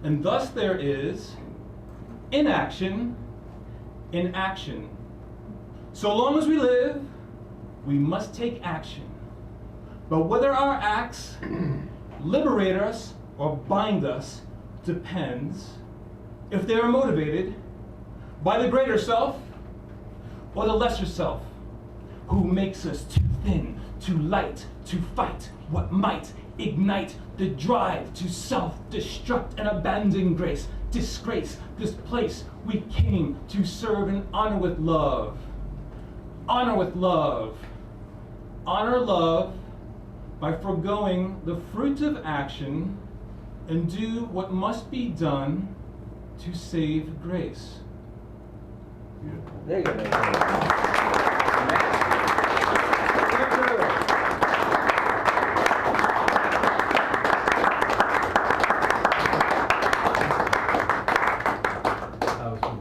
And thus there is inaction in action. So long as we live, we must take action. But whether our acts liberate us or bind us depends if they are motivated by the greater self or the lesser self, who makes us too thin, too light, to fight what might ignite the drive to self-destruct and abandon grace, disgrace this place we came to serve and honor with love. Honor with love. Honor love by foregoing the fruit of action and do what must be done to save grace. There you go.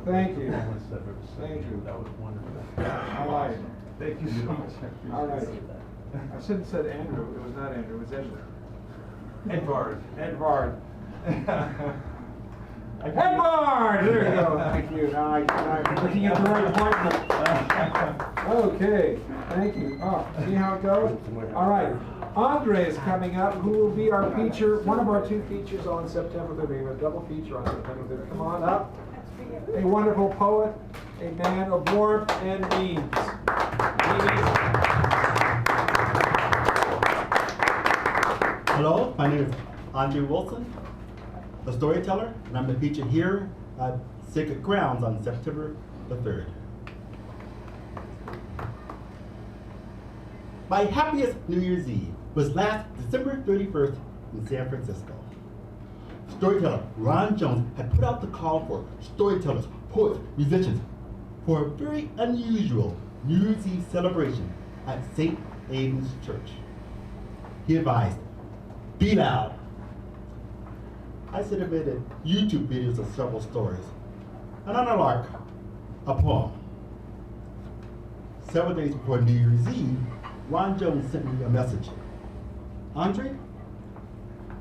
Thank you. Thank you. That was wonderful. All right. Thank you so much. All right. I shouldn't have said Andrew. It was not Andrew. It was Edward. Edvard. Edvard. Edvard! There you go. Thank you. Now I'm looking at the right appointment. Okay. Thank you. Oh, see how it goes? All right. Andre is coming up, who will be our feature, one of our two features on September 30th. We have a double feature on September 30th. Come on up. A wonderful poet, a man of warmth and means. Hello, my name is Andre Wilson, the storyteller, and I'm the feature here at Sacred Grounds on September the 3rd. My happiest New Year's Eve was last December 31st in San Francisco. Storyteller Ron Jones had put out the call for storytellers, poets, musicians for a very unusual New Year's Eve celebration at St. Aidan's Church. He advised, be loud. I submitted YouTube videos of several stories, and on a lark, a poem. Several days before New Year's Eve, Ron Jones sent me a message. Andre,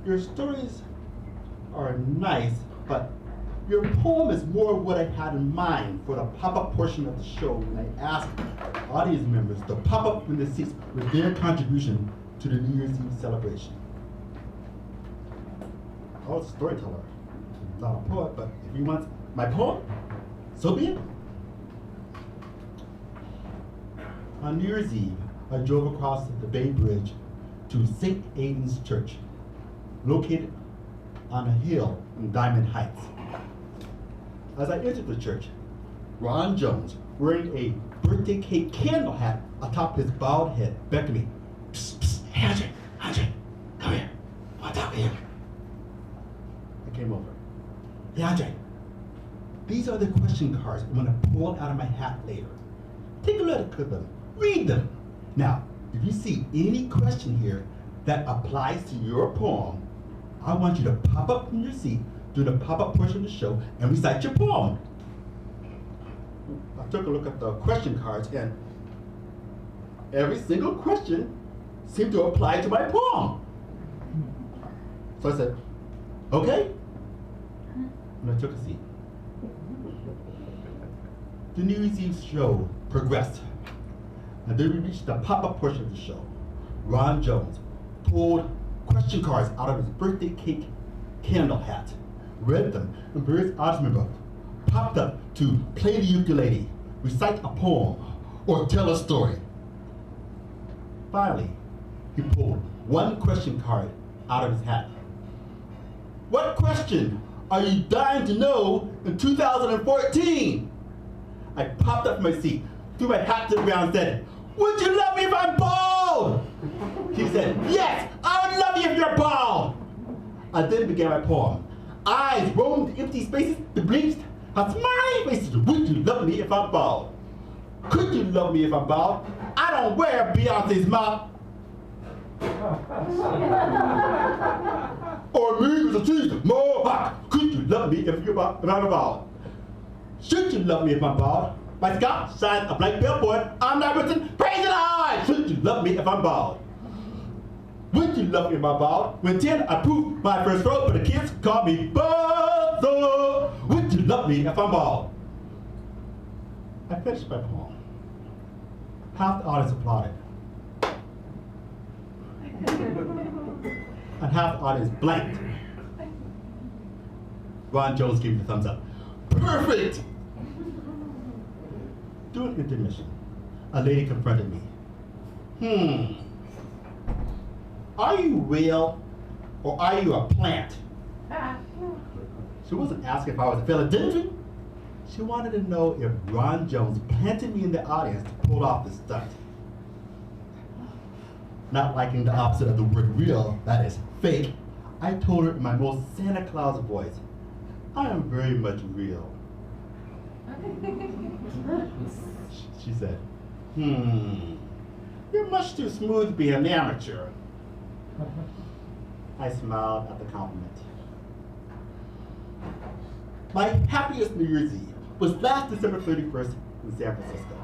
your stories are nice, but your poem is more what I had in mind for the pop-up portion of the show when I asked audience members to pop up in the seats with their contribution to the New Year's Eve celebration. I was a storyteller, not a poet, but if you want my poem, so be it. On New Year's Eve, I drove across the Bay Bridge to St. Aidan's Church, located on a hill in Diamond Heights. As I entered the church, Ron Jones, wearing a birthday cake candle hat atop his bald head, beckoned me. Psst, psst, hey Andre, come here, I want to talk to you. I came over. Hey Andre, these are the question cards I'm going to pull out of my hat later. Take a look at them, read them. Now, if you see any question here that applies to your poem, I want you to pop up from your seat during the pop-up portion of the show and recite your poem. I took a look at the question cards, and every single question seemed to apply to my poem. So I said, okay, and I took a seat. The New Year's Eve show progressed, and then we reached the pop-up portion of the show. Ron Jones pulled question cards out of his birthday cake candle hat, read them, and various audience members popped up to play the ukulele, recite a poem, or tell a story. Finally, he pulled one question card out of his hat. What question are you dying to know in 2014? I popped up from my seat, threw my hat to the ground, and said, would you love me if I'm bald? He said, yes, I would love you if you're bald. I then began my poem. Eyes roamed empty spaces, the bleached, a smiling faces. Would you love me if I'm bald? Could you love me if I'm bald? I don't wear Beyonce's mouth. Or me with a cheese, mohawk. Could you love me if you're bald? I'm bald. Should you love me if I'm bald? My scalp shines a blank billboard. I'm not written, praise the Lord. Should you love me if I'm bald? Would you love me if I'm bald? When 10, I proved my first road, but the kids call me bald. at me if I'm bald. I finished my poem. Half the audience applauded. And half the audience blanked. Ron Jones gave me the thumbs up. Perfect! During intermission, a lady confronted me. Are you real or are you a plant? She wasn't asking if I was a philodendron. She wanted to know if Ron Jones planted me in the audience to pull off the stunt. Not liking the opposite of the word real, that is fake, I told her in my most Santa Claus voice, I am very much real. She said, you're much too smooth to be an amateur. I smiled at the compliment. My happiest New Year's Eve was last December 31st in San Francisco.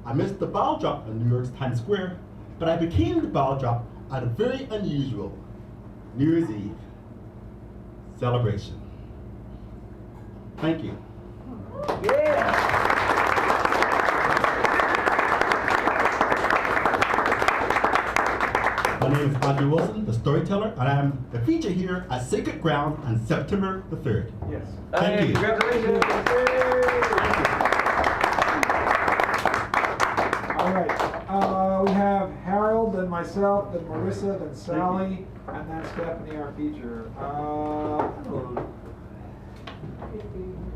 I missed the ball drop in New York's Times Square, but I became the ball drop at a very unusual New Year's Eve celebration. Thank you. My name is Andre Wilson, the storyteller, and I am the feature here at Sacred Ground on September the 3rd. Yes. Thank you. Congratulations. All right. We have Harold, then myself, then Marissa, then Sally, and then Stephanie, our feature. Harold.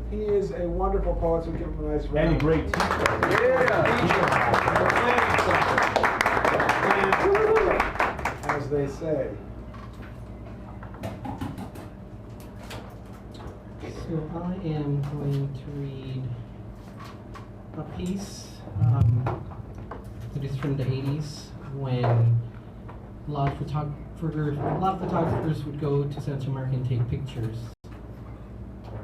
He is a wonderful poet, so give him a nice round. And a great teacher. As they say. So I am going to read a piece that is from the 80s when a lot of photographers would go to Central America and take pictures.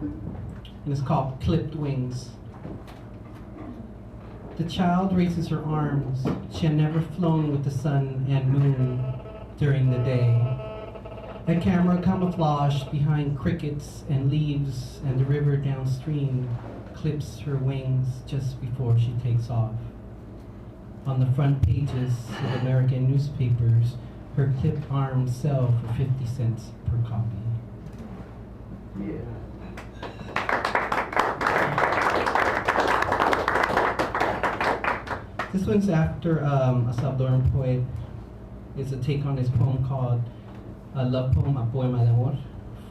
And it's called Clipped Wings. The child raises her arms. She had never flown with the sun and moon during the day. A camera camouflaged behind crickets and leaves and the river downstream clips her wings just before she takes off. On the front pages of American newspapers, her clipped arms sell for 50 cents per copy. This one's after a Salvadoran poet. It's a take on his poem called a love poem, a poema de amor,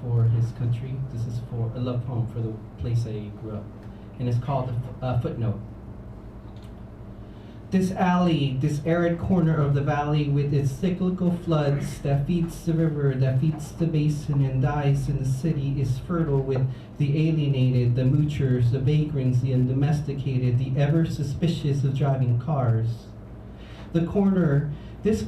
for his country. This is for a love poem for the place I grew up. And it's called Footnote. This alley, this arid corner of the valley with its cyclical floods that feeds the river, that feeds the basin and dies in the city is fertile with the alienated, the moochers, the vagrants, the undomesticated, the ever suspicious of driving cars. This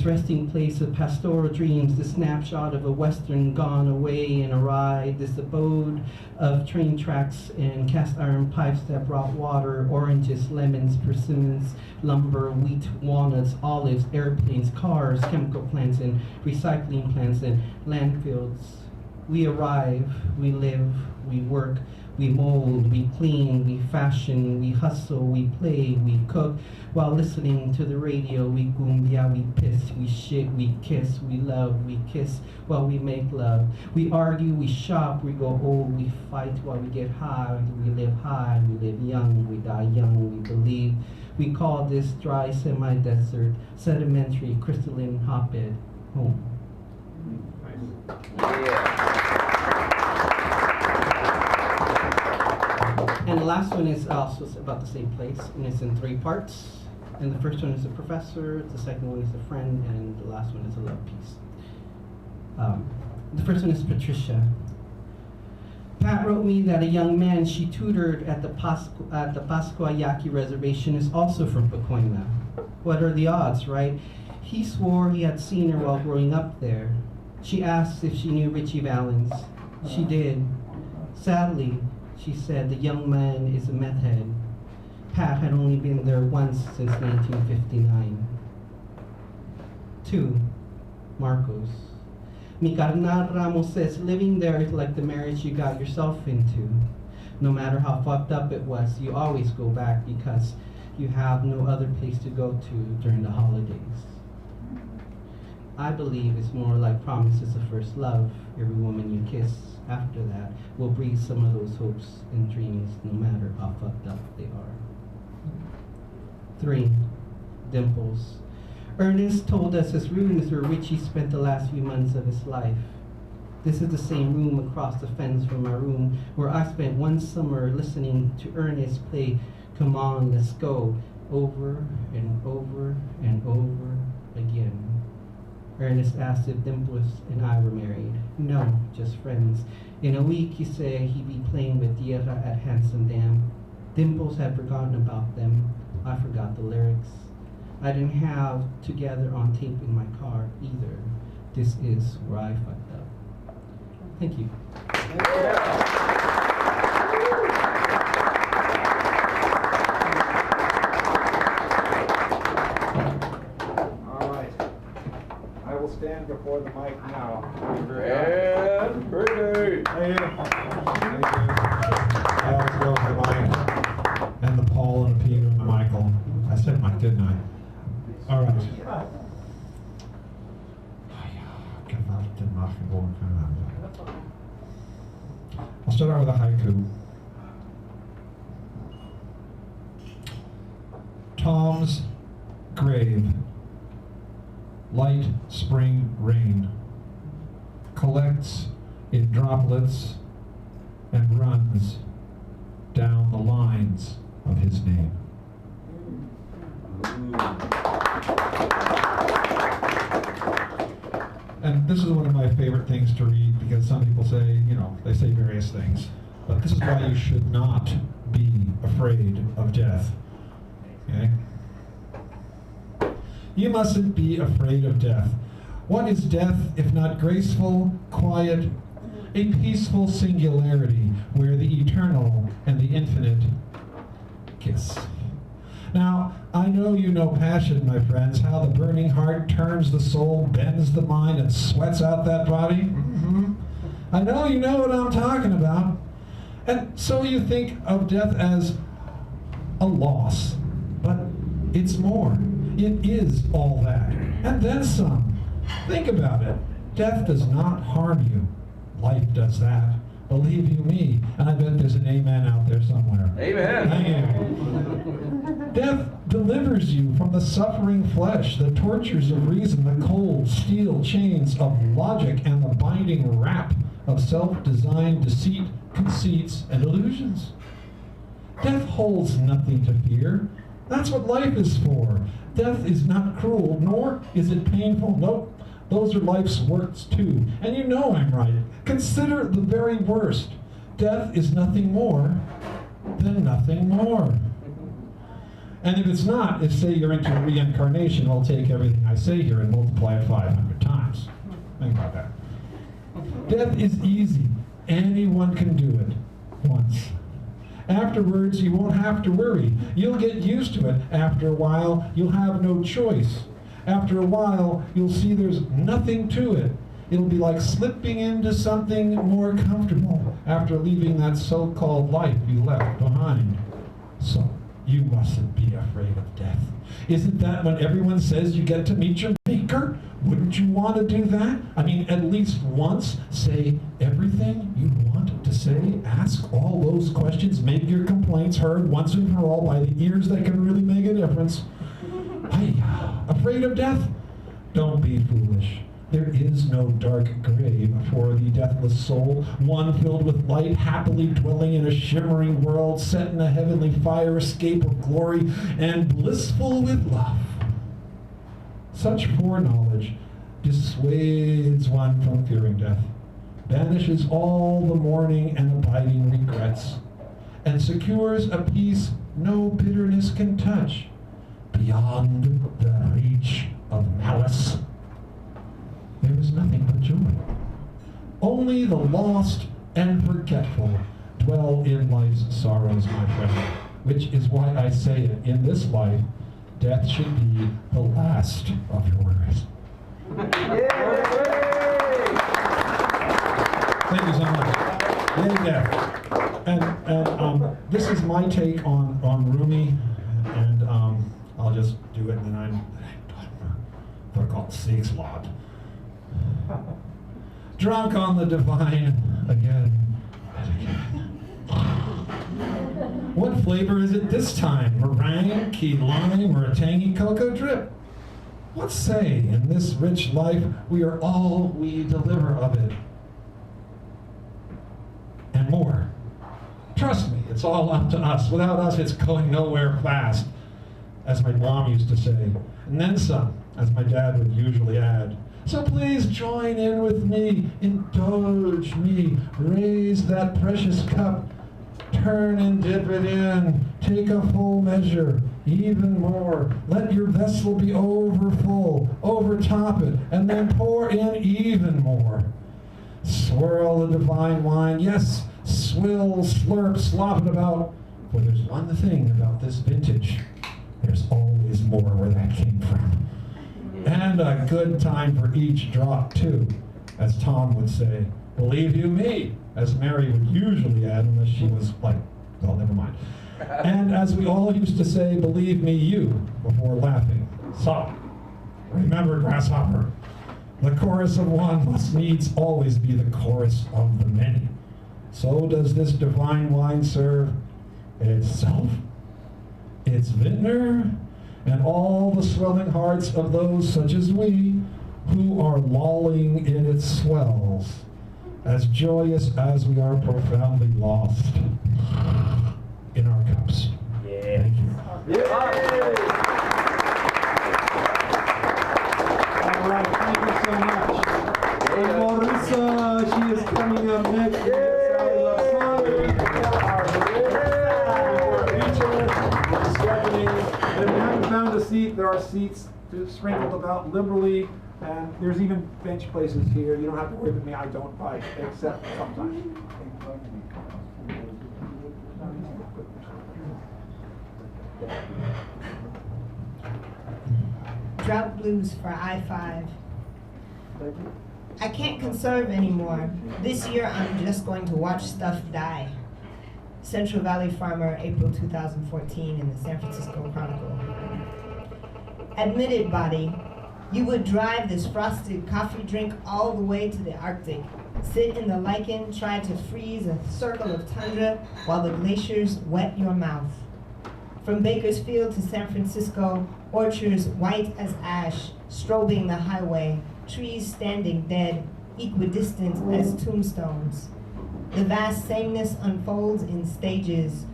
resting place of pastoral dreams, the snapshot of a western gone away in a ride, this abode of train tracks and cast iron pipes that brought water, oranges, lemons, persimmons, lumber, wheat, walnuts, olives, airplanes, cars, chemical plants, and recycling plants, and landfills. We arrive, we live, we work, we mold, we clean, we fashion, we hustle, we play, we cook. While listening to the radio, we cumbia, we piss, we shit, we kiss, we love, we kiss while we make love. We argue, we shop, we go old, we fight while we get high, we live high, we live young, we die young, we believe. We call this dry semi-desert, sedimentary, crystalline hotbed home. And the last one is also about the same place, and it's in 3 parts. And the first one is a professor, the second one is a friend, and the last one is a love piece. The first one is Patricia. Pat wrote me that a young man she tutored at the Pascua Yaqui Reservation is also from Pacoima. What are the odds, right? He swore he had seen her while growing up there. She asked if she knew Richie Valens. She did. Sadly, she said the young man is a meth head. Pat had only been there once since 1959. 2. Marcos. Mi carnal Ramos says living there is like the marriage you got yourself into. No matter how fucked up it was, you always go back because you have no other place to go to during the holidays. I believe it's more like promises of first love. Every woman you kiss after that will breathe some of those hopes and dreams, no matter how fucked up they are. 3. Dimples. Ernest told us his room is where Richie spent the last few months of his life. This is the same room across the fence from my room where I spent one summer listening to Ernest play Come On, Let's Go over and over and over again. Ernest asked if Dimples and I were married. No, just friends. In a week, he said he'd be playing with Tierra at Handsome Dam. Dimples had forgotten about them. I forgot the lyrics. I didn't have Together on tape in my car either. This is where I fucked up. Thank you. All right. I will stand before the mic now. And Brady. Thank you. I always go with the Mike and the Paul and the Peter and the Michael. I said Mike, didn't I? All right. I'll start out with a haiku. Tom's grave. Light spring rain collects in droplets and runs down the lines of his name. And this is one of my favorite things to read because some people say, they say various things. But this is why you should not be afraid of death. Okay? You mustn't be afraid of death. What is death if not graceful, quiet, a peaceful singularity where the eternal and the infinite kiss? Now, I know you know passion, my friends, how the burning heart turns the soul, bends the mind, and sweats out that body. I know you know what I'm talking about. And so you think of death as a loss, but it's more. It is all that, and then some. Think about it. Death does not harm you. Life does that. Believe you me, and I bet there's an amen out there somewhere. Amen. Thank you. Death delivers you from the suffering flesh, the tortures of reason, the cold steel chains of logic, and the binding wrap of self-designed deceit, conceits, and illusions. Death holds nothing to fear. That's what life is for. Death is not cruel, nor is it painful. Nope. Those are life's works too. And you know I'm right. Consider the very worst. Death is nothing more than nothing more. And if it's not, if say you're into reincarnation, I'll take everything I say here and multiply it 500 times. Think about that. Death is easy. Anyone can do it once. Afterwards, you won't have to worry. You'll get used to it. After a while, you'll have no choice. After a while, you'll see there's nothing to it. It'll be like slipping into something more comfortable after leaving that so-called life you left behind. So, you mustn't be afraid of death. Isn't that when everyone says you get to meet your maker? Wouldn't you want to do that? I mean, at least once, say everything you want to say, ask all those questions, make your complaints heard once and for all by the ears that can really make a difference. Hey, afraid of death? Don't be foolish. There is no dark grave for the deathless soul, one filled with light, happily dwelling in a shimmering world, set in a heavenly fire escape of glory, and blissful with love. Such foreknowledge dissuades one from fearing death, banishes all the mourning and abiding regrets, and secures a peace no bitterness can touch, beyond the reach of malice. There is nothing but joy. Only the lost and forgetful dwell in life's sorrows, my friend, which is why I say it, in this life, death should be the last of your worries. Yay! Thank you so much. Yay, Def. And this is my take on Rumi, and I'll just do it, and then I'm for God's sakes, Lord. Drunk on the divine again and again. What flavor is it this time? Meringue, key lime, or a tangy cocoa drip? What say, in this rich life, we are all we deliver of it. And more. Trust me, it's all up to us. Without us, it's going nowhere fast, as my mom used to say. And then some, as my dad would usually add. So please join in with me, indulge me, raise that precious cup, turn and dip it in, take a full measure, even more. Let your vessel be overfull, overtop it, and then pour in even more. Swirl the divine wine, yes, swill, slurp, slop it about. For there's one thing about this vintage, there's always more where that came from. And a good time for each drop, too, as Tom would say. Believe you me, as Mary would usually add, unless she was like, well, never mind. And as we all used to say, believe me you, before laughing. So, remember, grasshopper, the chorus of one must needs always be the chorus of the many. So does this divine wine serve itself, its vintner, and all the swelling hearts of those such as we, who are lolling in its swells, as joyous as we are profoundly lost in our cups. Yeah. Thank you. All right, thank you so much. And Marissa, she is coming up next. And if you haven't found a seat, there are seats sprinkled about liberally, and there's even bench places here. You don't have to worry about me, I don't bite, except sometimes. Drought blues for I-5. I can't conserve anymore. This year I'm just going to watch stuff die. Central Valley Farmer, April 2014 in the San Francisco Chronicle. Admitted, body, you would drive this frosted coffee drink all the way to the Arctic, sit in the lichen, try to freeze a circle of tundra while the glaciers wet your mouth. From Bakersfield to San Francisco, orchards white as ash, strobing the highway, trees standing dead, equidistant as tombstones. The vast sameness unfolds in stages.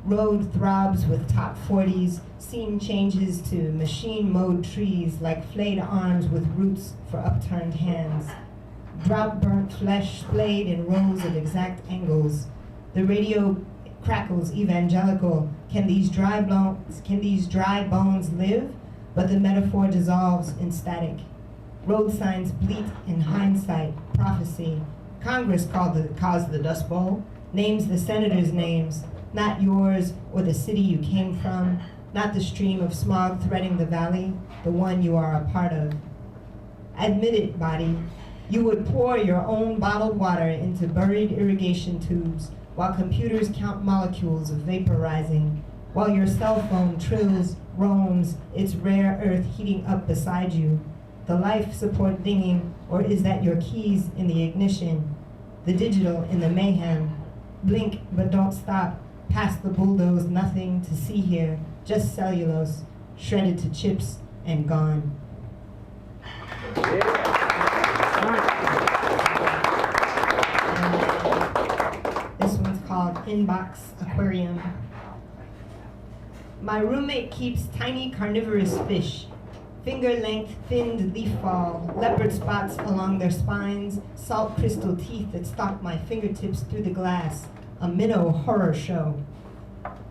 Road throbs with top 40s, scene changes to machine mode trees like flayed arms with roots for upturned hands. Drought burnt flesh splayed in rows of exact angles. The radio crackles evangelical. Can these dry bones live? But the metaphor dissolves in static. Road signs bleat in hindsight, prophecy. Congress caused the Dust Bowl, names the senators' names, not yours or the city you came from, not the stream of smog threading the valley, the one you are a part of. Admit it, body. You would pour your own bottled water into buried irrigation tubes while computers count molecules of vapor rising, while your cell phone trills, roams, its rare earth heating up beside you. The life support dinging, or is that your keys in the ignition? The digital in the mayhem. Blink, but don't stop. Past the bulldoze, nothing to see here. Just cellulose, shredded to chips and gone. This one's called Inbox Aquarium. My roommate keeps tiny carnivorous fish. Finger-length, thinned leaf fall, leopard spots along their spines, salt crystal teeth that stalk my fingertips through the glass. A minnow horror show.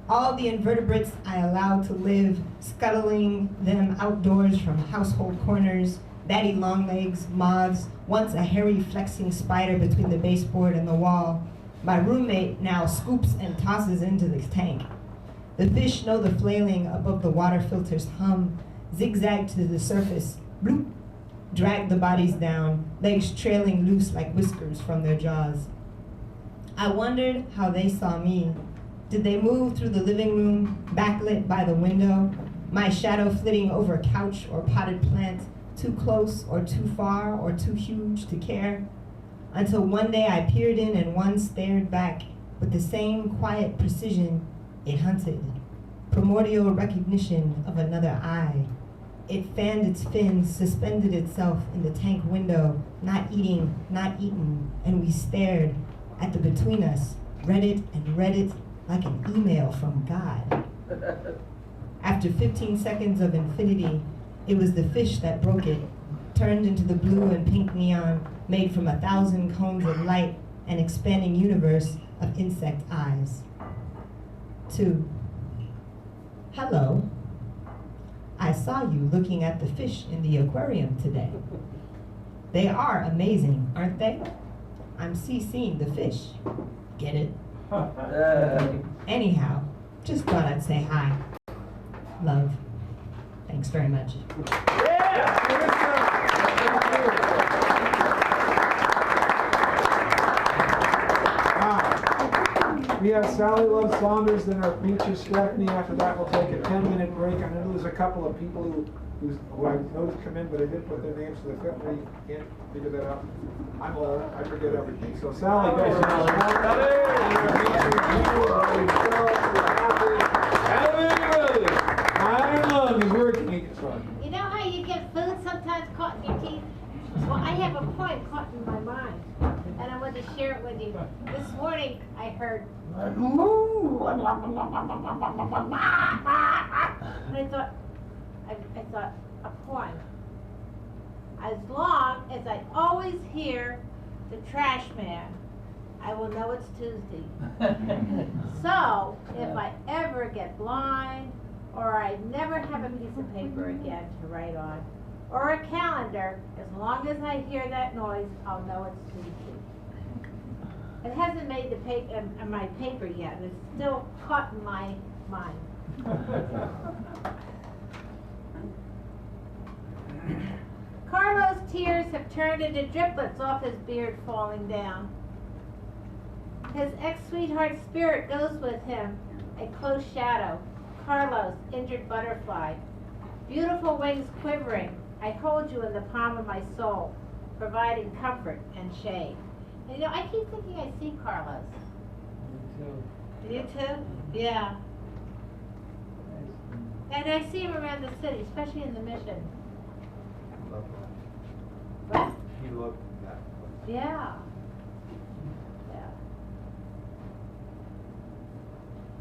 All the invertebrates I allow to live, scuttling them outdoors from household corners, daddy longlegs, moths, once a hairy flexing spider between the baseboard and the wall. My roommate now scoops and tosses into the tank. The fish know the flailing above the water filter's hum, zigzag to the surface, bloop, dragged the bodies down, legs trailing loose like whiskers from their jaws. I wondered how they saw me. Did they move through the living room, backlit by the window, my shadow flitting over couch or potted plant, too close or too far or too huge to care? Until one day I peered in and one stared back with the same quiet precision it hunted, primordial recognition of another eye. It fanned its fins, suspended itself in the tank window, not eating, not eaten, and we stared at the between us, read it like an email from God. After 15 seconds of infinity, it was the fish that broke it, turned into the blue and pink neon, made from 1,000 cones of light, an expanding universe of insect eyes. 2. Hello. I saw you looking at the fish in the aquarium today. They are amazing, aren't they? I'm CCing the fish. Get it? Anyhow, just thought I'd say hi. Love. Thanks very much. We have Sally Love Saunders, then our feature Stephanie. After that, we'll take a 10-minute break. I know there's a couple of people who I noticed come in, but I didn't put their names, so they couldn't really can't figure that out. I'm old. I forget everything. So Sally, go for Iron Lung is working. You know how you get food sometimes caught in your teeth? Well, I have a point caught in my mind, and I want to share it with you. This morning, I heard moo, and I thought, a poem. As long as I always hear the trash man, I will know it's Tuesday. So, if I ever get blind, or I never have a piece of paper again to write on, or a calendar, as long as I hear that noise, I'll know it's Tuesday. It hasn't made the my paper yet. It's still caught in my mind. Carlos' tears have turned into driplets off his beard falling down. His ex-sweetheart's spirit goes with him, a close shadow. Carlos, injured butterfly. Beautiful wings quivering. I hold you in the palm of my soul, providing comfort and shade. And, you know, I keep thinking I see Carlos. You too? Yeah. And I see him around the city, especially in the Mission. What? He looked that way. Yeah. Yeah.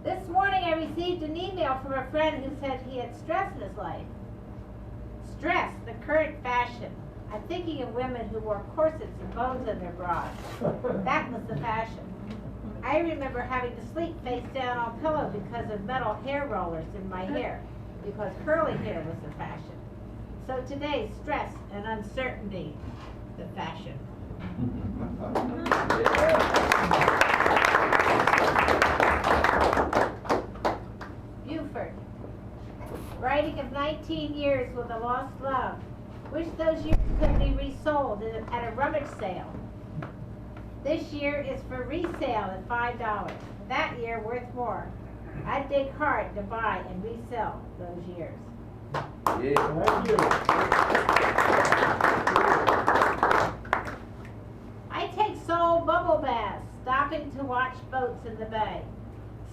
This morning I received an email from a friend who said he had stress in his life. Stress, the current fashion. I'm thinking of women who wore corsets and bones in their bras. That was the fashion. I remember having to sleep face down on pillow because of metal hair rollers in my hair, because curly hair was the fashion. So today, stress and uncertainty, the fashion. Buford, writing of 19 years with a lost love. Wish those years could be resold at a rummage sale. This year is for resale at $5. That year worth more. I'd dig hard to buy and resell those years. Yeah. Thank you. I take soul bubble baths, stopping to watch boats in the bay.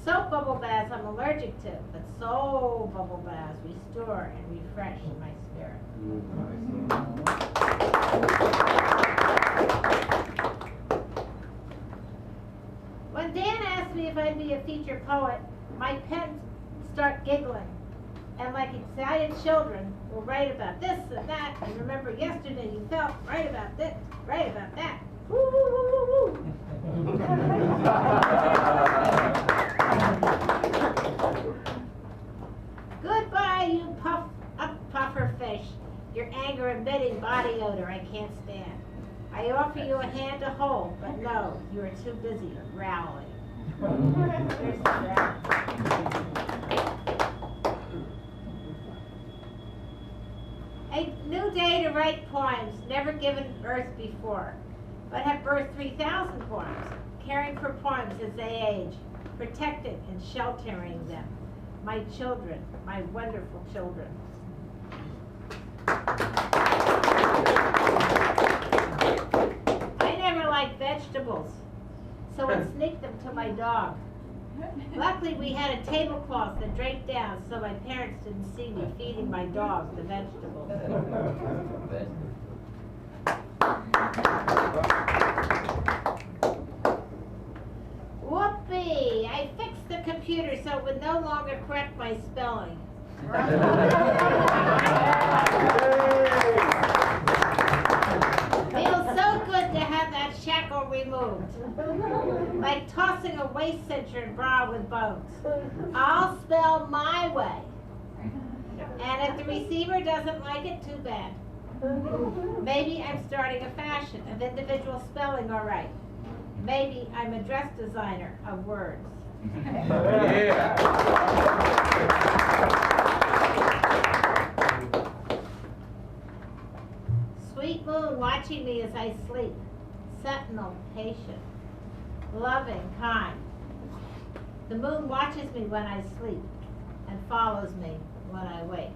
Soap bubble baths I'm allergic to, but soul bubble baths restore and refresh my spirit. When Dan asked me if I'd be a feature poet, my pen start giggling. And like excited children will write about this and that, and remember yesterday you felt, write about this, write about that. Woo, woo, woo, woo, woo. Goodbye, you puffer fish. Your anger emitting body odor I can't stand. I offer you a hand to hold, but no, you are too busy growling. There's the growl. A new long day to write poems, never given birth before, but have birthed 3,000 poems, caring for poems as they age, protecting and sheltering them. My children, my wonderful children. I never liked vegetables, so I sneaked them to my dog. Luckily, we had a tablecloth that draped down so my parents didn't see me feeding my dog the vegetables. Whoopee! I fixed the computer so it would no longer correct my spelling. Feels so good to have that shackle removed. Like tossing a waist-cincher bra with bones. I'll spell my way. And if the receiver doesn't like it, too bad. Maybe I'm starting a fashion of individual spelling all right. Maybe I'm a dress designer of words. Yeah. Sweet moon watching me as I sleep. Sentinel, patient, loving, kind. The moon watches me when I sleep and follows me when I wake.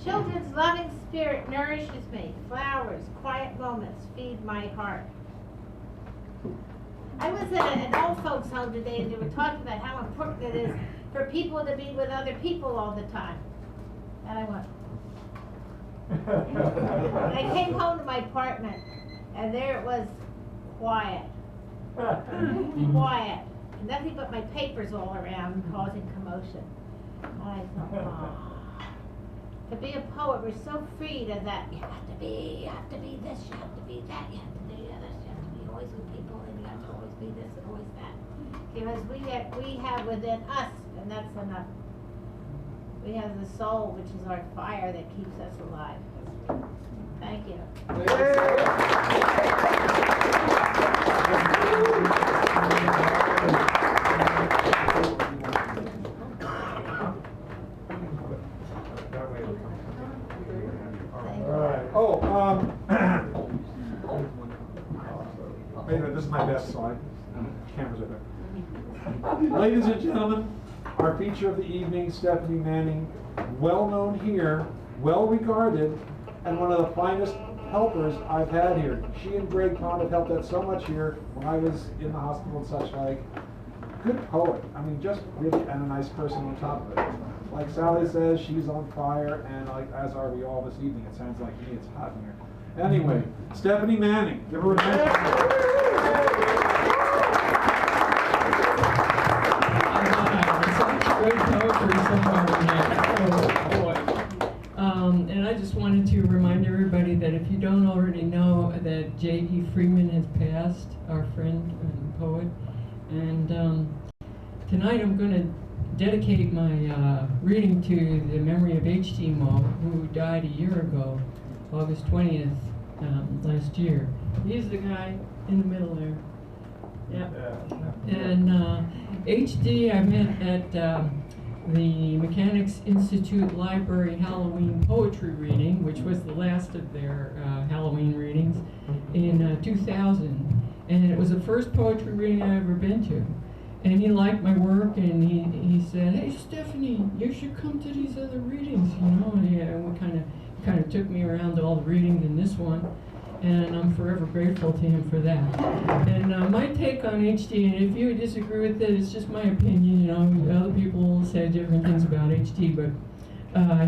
Children's loving spirit nourishes me. Flowers, quiet moments feed my heart. I was at an old folks home today and they were talking about how important it is for people to be with other people all the time. And I went. And I came home to my apartment and there it was quiet. Quiet. And nothing but my papers all around causing commotion. And I thought, oh. To be a poet, we're so freed of that. You have to be this, you have to be that, you have to do this, you have to be always with people, and you have to always be this and always that. Because we have within us, and that's enough. We have the soul, which is our fire that keeps us alive. Thank you. Wait a minute, this is my best slide. Cameras are there. Ladies and gentlemen, our feature of the evening, Stephanie Manning, well known here, well regarded, and one of the finest helpers I've had here. She and Greg Pond have helped out so much here when I was in the hospital and such like. Good poet. I mean, just really, and a nice person on top of it. Like Sally says, she's on fire, and like as are we all this evening. It sounds like me, it's hot in here. Anyway, Stephanie Manning, give her a hand. Great poetry somewhere in there. Oh boy. And I just wanted to remind everybody that if you don't already know that J.D. Freeman has passed, our friend and poet. And tonight I'm going to dedicate my reading to the memory of H.T. Moe, who died a year ago, August 20th last year. He's the guy in the middle there. Yep. And H.D. I met at the Mechanics Institute Library Halloween poetry reading, which was the last of their Halloween readings, in 2000. And it was the first poetry reading I've ever been to. And he liked my work, and he said, "Hey, Stephanie, you should come to these other readings, you know." And he kind of took me around to all the readings in this one. And I'm forever grateful to him for that. And my take on H.D., and if you disagree with it, it's just my opinion, you know, other people say different things about H.D., but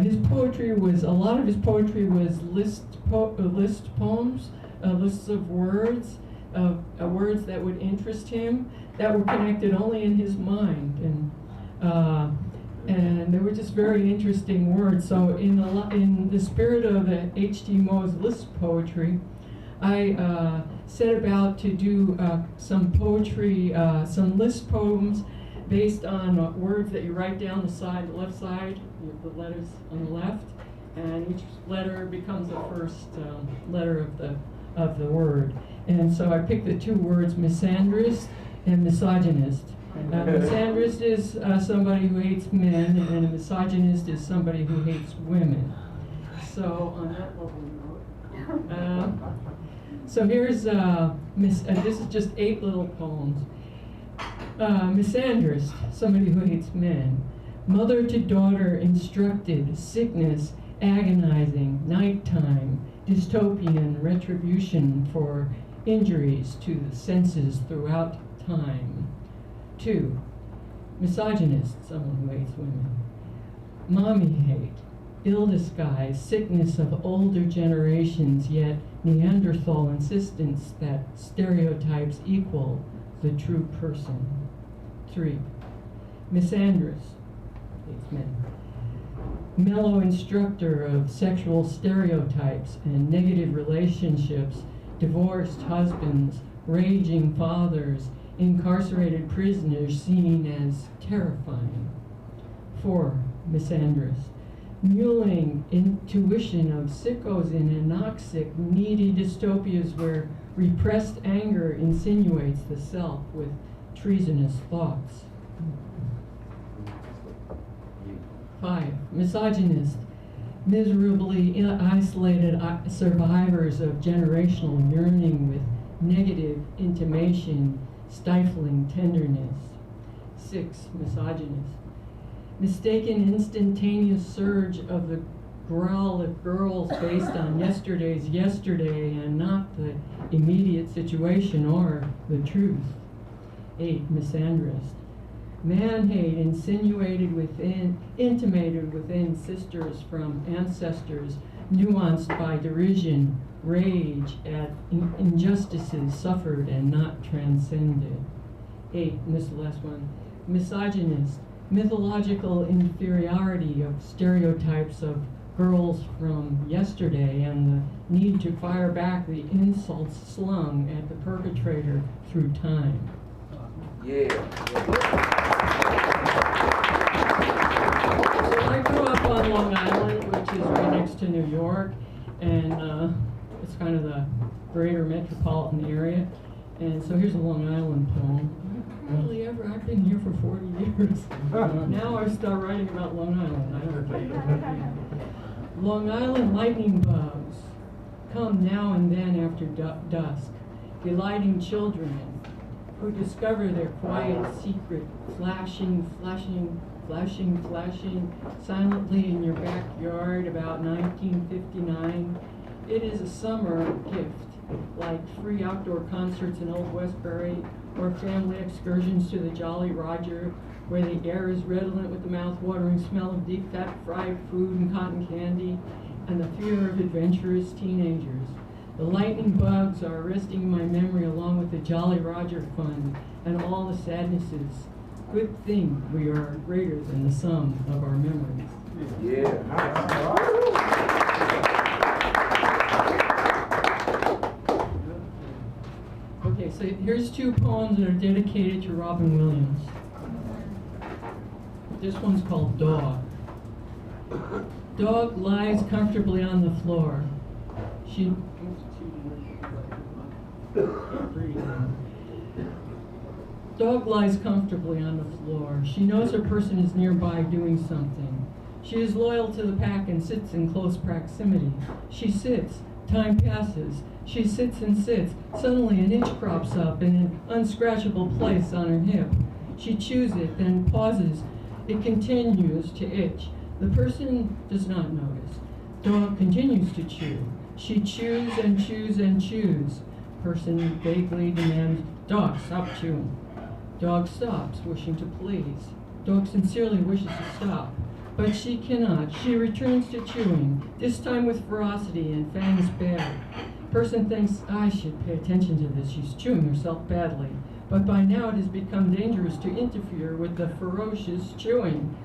his poetry was, a lot of his poetry was list poems, lists of words that would interest him, that were connected only in his mind. And they were just very interesting words. So in the spirit of H.D. Moe's list poetry, I set about to do some poetry, some list poems based on words that you write down the left side, the letters on the left, and each letter becomes the first letter of the word. And so I picked the two words misandrist and misogynist. misandrist is somebody who hates men, and a misogynist is somebody who hates women. So on that lovely note, so here's this is just 8 little poems. Misandrist, somebody who hates men. Mother to daughter instructed, sickness, agonizing, nighttime, dystopian retribution for injuries to the senses throughout time. 2. Misogynist, someone who hates women. Mommy hate, ill disguised, sickness of older generations, yet Neanderthal insistence that stereotypes equal the true person. 3. Misandrist, hates men. Mellow instructor of sexual stereotypes and negative relationships, divorced husbands, raging fathers, incarcerated prisoners seen as terrifying. 4. Misandrist. Muling intuition of sickos in anoxic, needy dystopias where repressed anger insinuates the self with treasonous thoughts. 5. Misogynist. Miserably isolated survivors of generational yearning with negative intimation, stifling tenderness. 6. Misogynist. Mistaken instantaneous surge of the growl of girls based on yesterday's yesterday and not the immediate situation or the truth. 8. Misandrist. Man hate intimated within sisters from ancestors, nuanced by derision, rage at injustices suffered and not transcended. 8. And this is the last one. Misogynist. Mythological inferiority of stereotypes of girls from yesterday and the need to fire back the insults slung at the perpetrator through time. Yeah. So I grew up on Long Island, which is right next to New York, and it's kind of the greater metropolitan area. And so here's a Long Island poem. I've been here for 40 years. Now I start writing about Long Island. I don't know. Long Island lightning bugs come now and then after dusk, delighting children who discover their quiet secret, flashing silently in your backyard about 1959. It is a summer gift, like free outdoor concerts in Old Westbury, or family excursions to the Jolly Roger, where the air is redolent with the mouth-watering smell of deep fat fried food and cotton candy, and the fear of adventurous teenagers. The lightning bugs are arresting in my memory along with the Jolly Roger fun and all the sadnesses. Good thing we are greater than the sum of our memories. Okay, so here's 2 poems that are dedicated to Robin Williams. This one's called Dog. Dog lies comfortably on the floor. Dog lies comfortably on the floor. She knows her person is nearby doing something. She is loyal to the pack and sits in close proximity. She sits. Time passes. She sits and sits. Suddenly an itch crops up in an unscratchable place on her hip. She chews it, then pauses. It continues to itch. The person does not notice. Dog continues to chew. She chews and chews and chews. Person vaguely demands, "Dog, stop chewing." Dog stops, wishing to please. Dog sincerely wishes to stop, but she cannot. She returns to chewing, this time with ferocity and fangs bared. Person thinks, "I should pay attention to this. She's chewing herself badly." But by now it has become dangerous to interfere with the ferocious chewing.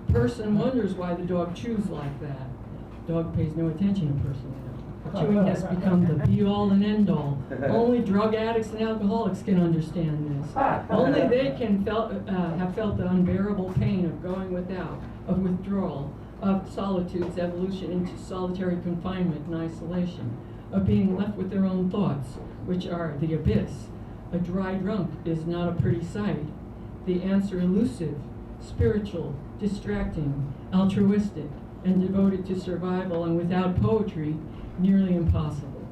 Person wonders why the dog chews like that. Dog pays no attention to person now. Chewing has become the be-all and end-all. Only drug addicts and alcoholics can understand this. Only they can have felt the unbearable pain of going without, of withdrawal, of solitude's evolution into solitary confinement and isolation, of being left with their own thoughts, which are the abyss. A dry drunk is not a pretty sight. the answer elusive, spiritual, distracting, altruistic, and devoted to survival, and without poetry, nearly impossible.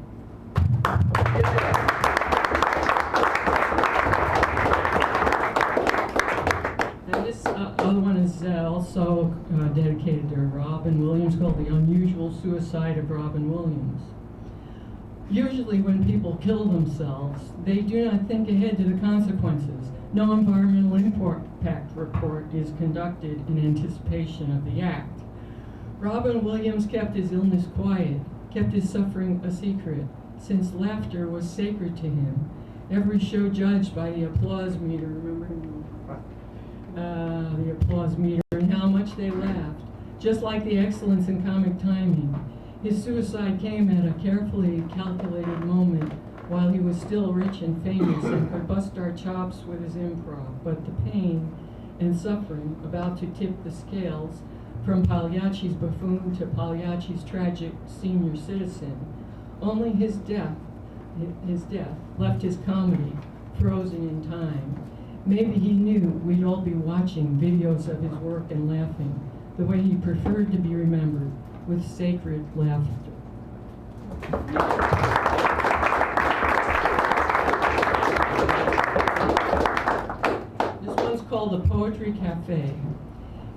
And this other one is also dedicated to Robin Williams, called The Unusual Suicide of Robin Williams. Usually when people kill themselves, they do not think ahead to the consequences. No environmental impact report is conducted in anticipation of the act. Robin Williams kept his illness quiet, kept his suffering a secret, since laughter was sacred to him. Every show judged by the applause meter, remember the applause meter, and how much they laughed, just like the excellence in comic timing. His suicide came at a carefully calculated moment while he was still rich and famous and could bust our chops with his improv. But the pain and suffering about to tip the scales from Pagliacci's buffoon to Pagliacci's tragic senior citizen, only his death left his comedy frozen in time. Maybe he knew we'd all be watching videos of his work and laughing, the way he preferred to be remembered, with sacred laughter. This one's called The Poetry Cafe.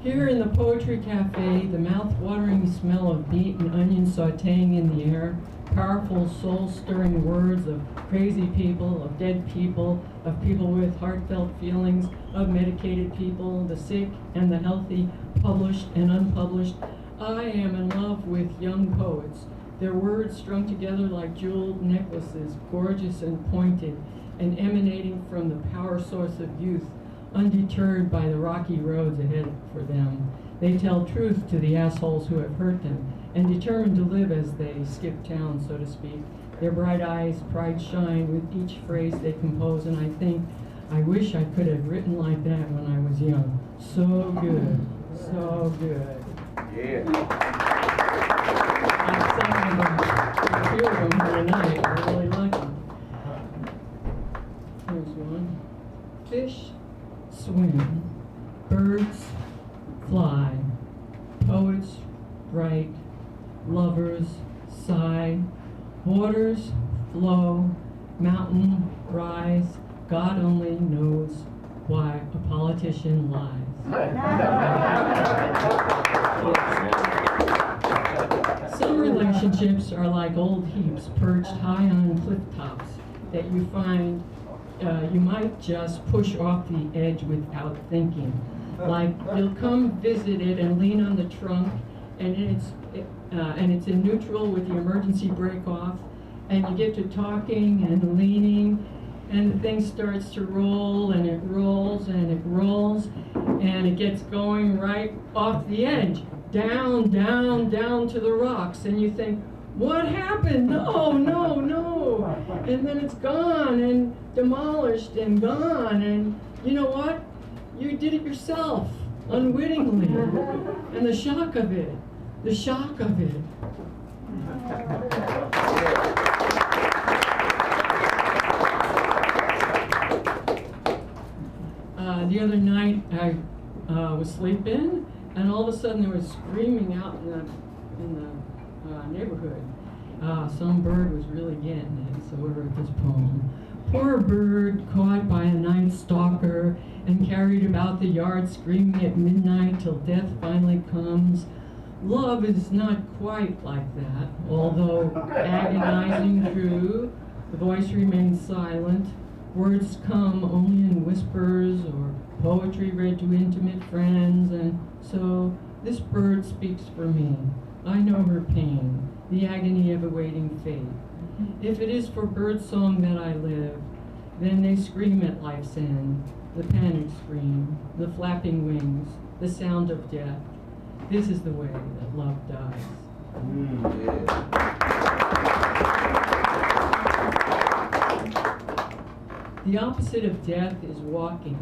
Here in the Poetry Cafe, the mouth-watering smell of meat and onion sautéing in the air, powerful, soul-stirring words of crazy people, of dead people, of people with heartfelt feelings, of medicated people, the sick and the healthy, published and unpublished. I am in love with young poets, their words strung together like jeweled necklaces, gorgeous and pointed, and emanating from the power source of youth, undeterred by the rocky roads ahead for them. They tell truth to the assholes who have hurt them, and determined to live as they skip town, so to speak. Their bright eyes, pride shine with each phrase they compose, and I think, I wish I could have written like that when I was young. So good, so good. Yeah. I sang a few of them here tonight. I'm really lucky. Here's one. Fish swim, birds fly, poets write, lovers sigh, waters flow, mountain rise, God only knows why a politician lies. Some relationships are like old heaps perched high on cliff tops that you find you might just push off the edge without thinking. Like you'll come visit it and lean on the trunk, and it's in neutral with the emergency brake off, and you get to talking and leaning, and the thing starts to roll, and it rolls, and it rolls, and it gets going right off the edge, down, down, down to the rocks, and you think, what happened? No, no, no. And then it's gone and demolished and gone, and you know what? You did it yourself, unwittingly. And the shock of it, the shock of it. The other night I was sleeping, and all of a sudden there was screaming out in the neighborhood. Some bird was really getting it, so I wrote this poem. Poor bird caught by a night stalker and carried about the yard screaming at midnight till death finally comes. Love is not quite like that, although agonizing true, the voice remains silent. Words come only in whispers or poetry read to intimate friends, and so this bird speaks for me. I know her pain, the agony of awaiting fate. If it is for birdsong that I live, then they scream at life's end, the panic scream, the flapping wings, the sound of death. This is the way that love dies. The opposite of death is walking.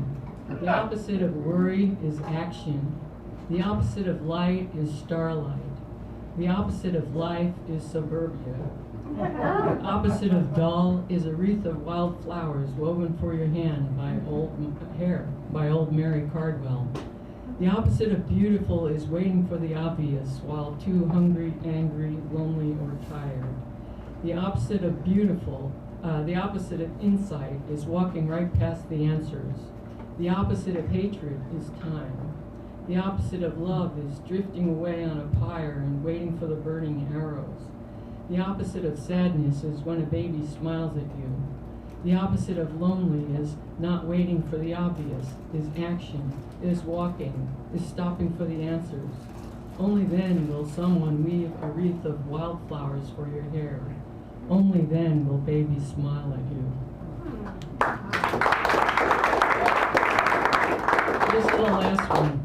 The opposite of worry is action. The opposite of light is starlight. The opposite of life is suburbia. The opposite of dull is a wreath of wild flowers woven for your hand by old Mary Cardwell. The opposite of beautiful is waiting for the obvious while too hungry, angry, lonely, or tired. The opposite of beautiful, the opposite of insight is walking right past the answers. The opposite of hatred is time. The opposite of love is drifting away on a pyre and waiting for the burning arrows. The opposite of sadness is when a baby smiles at you. The opposite of lonely is not waiting for the obvious, is action, is walking, is stopping for the answers. Only then will someone weave a wreath of wildflowers for your hair. Only then will baby smile at you. This is the last one,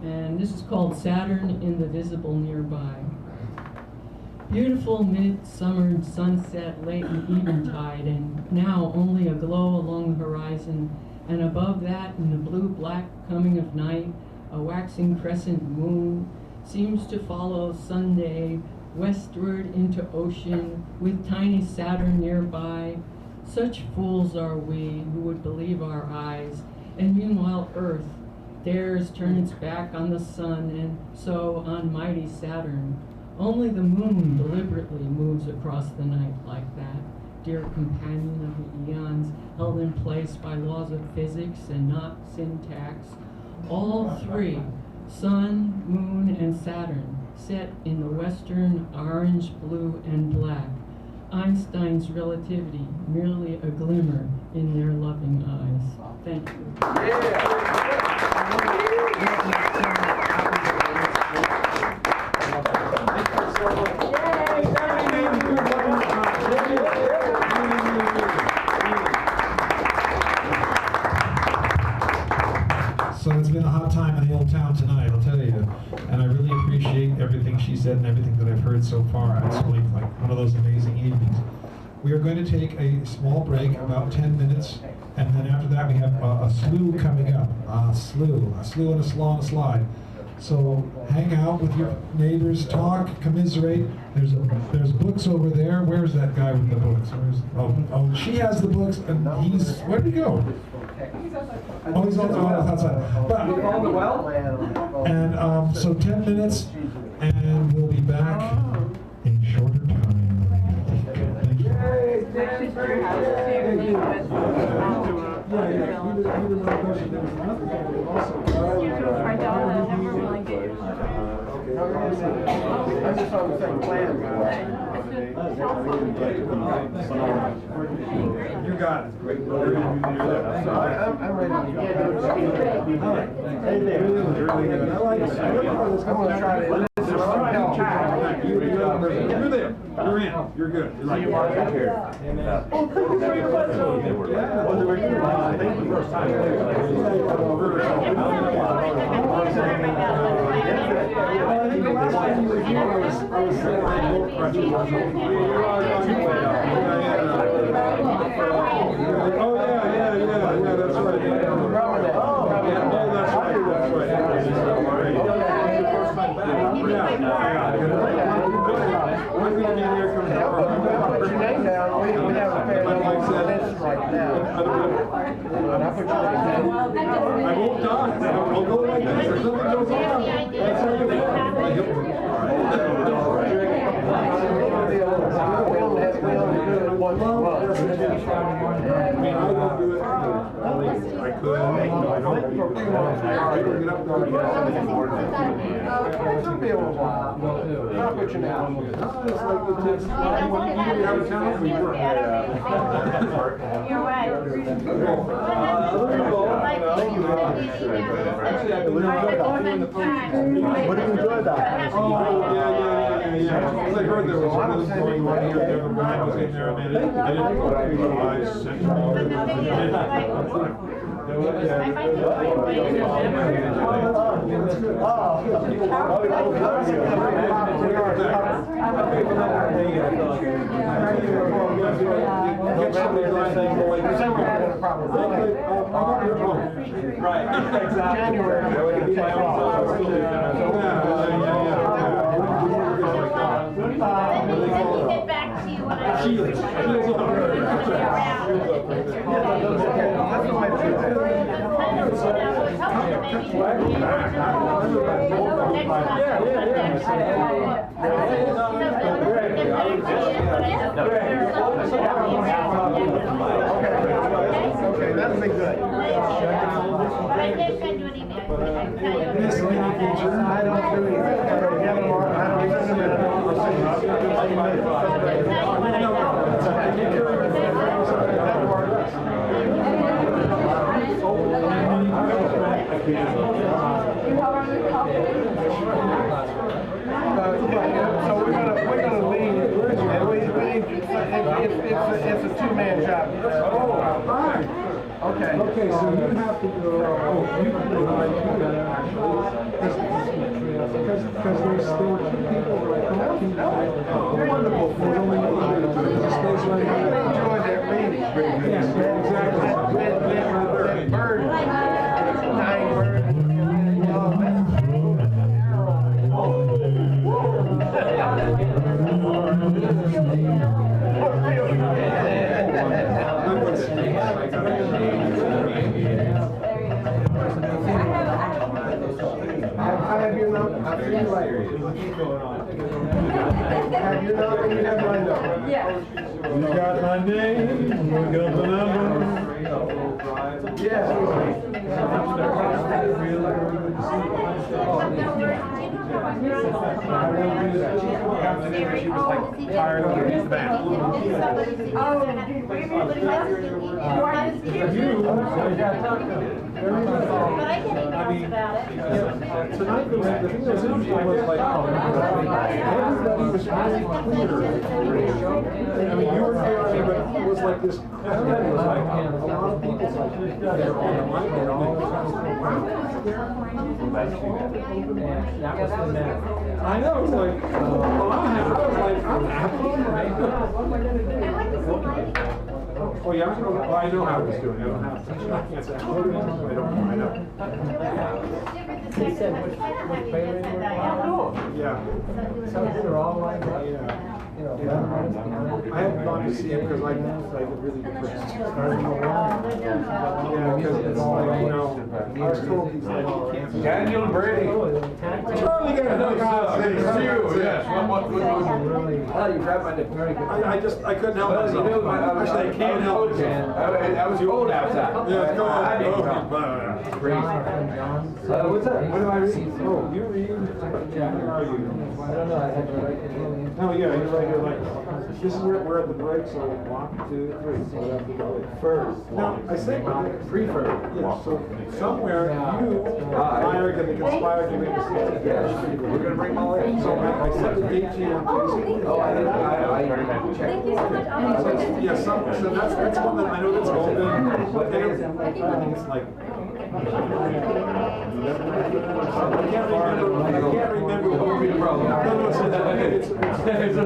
and this is called Saturn in the Visible Nearby. Beautiful midsummer sunset late in eventide, and now only a glow along the horizon, and above that, in the blue-black coming of night, a waxing crescent moon seems to follow Sunday westward into ocean, with tiny Saturn nearby. Such fools are we who would believe our eyes, and meanwhile Earth dares turn its back on the sun, and so on mighty Saturn. Only the moon deliberately moves across the night like that, dear companion of the eons, held in place by laws of physics and not syntax. All three, sun, moon, and Saturn, set in the western orange, blue, and black. Einstein's relativity, merely a glimmer in their loving eyes. Thank you. So it's been a hot time in the old town tonight, I'll tell you. And I really appreciate everything she said and everything that I've heard so far. It's really like one of those amazing evenings. We are going to take a small break, about 10 minutes, and then after that we have a slew coming up. A slew and a slaw and a slide. So hang out with your neighbors, talk, commiserate. There's books over there. Where's that guy with the books? Oh, she has the books, and where'd he go? Oh, he's outside. But, and so 10 minutes, and we'll be back in shorter time. Thank you. I'm just on the same plan. You got it. Great. I'm ready to Hey there. I like it. I'm going to try to. You're there. You're in. You're good. You're right. Oh, thank you very much. I think the first time. I think the last time you were here, I was saying I had no crutches. Oh, yeah, that's right. That's I won't die. I'll go like this. If something goes on, that's I could. I don't. Be a little while. Not put your name. It's like the kids. Out of town. You're right. Actually, I believe what do you enjoy about it? Oh, yeah. I heard there was one of those going on here. There was I was in there a minute. I didn't realize Right. January. Let me get back to you Shields Okay, that'll be good. But I did send you an email. I can tell you. Miss Mini Feature. I don't really, I don't So we're gonna leave, and it's a two-man job. Oh, fine. Okay. Okay, so you have to go, you can go because there are two people that come to you. Wonderful. There's only one. Just stays right here. Enjoy that reading. Yes, exactly. That bird, dying bird. Have your number? Have your number? You have my number. You got my name, you got the number. She was like tired of the band. But I get emails about it. Tonight, the thing that was interesting was like, everybody was really clear. I mean, you were clear, but it was like this, it was like, a lot of people, they're on the mic, they're I know, it's like, I was like, I'm happy. Oh, yeah, well, I know how he's doing, I don't have to, I can't say, I don't know, I know. Yeah. They're all like that. Yeah. I haven't gone to see him because I get really depressed. Yeah, because it's like, you know, I was told he's like, he can't. Daniel Brady. Charlie got It's you, yes. What Oh, you grabbed my nip. Very good. I couldn't help Well, you know, myself. Actually, I can't help myself. I was cold outside. Yeah, it's I didn't going come. on. What's that? What do I read? Oh, you read? Where are you? I don't know, I had to write it in. Oh, yeah, you're right here, like, this is where we're at the break, so 1, 2, 3, so that's the go. First. No, I say, Prefer. yeah, so somewhere you and I are gonna conspire to make a 60. Yeah, we're gonna bring them all in. So I sent the date to you on Tuesday. Oh, I didn't, Thank you so much. Yeah, so that's one that I know that's open, but I think it's like, I can't remember what we problem. No,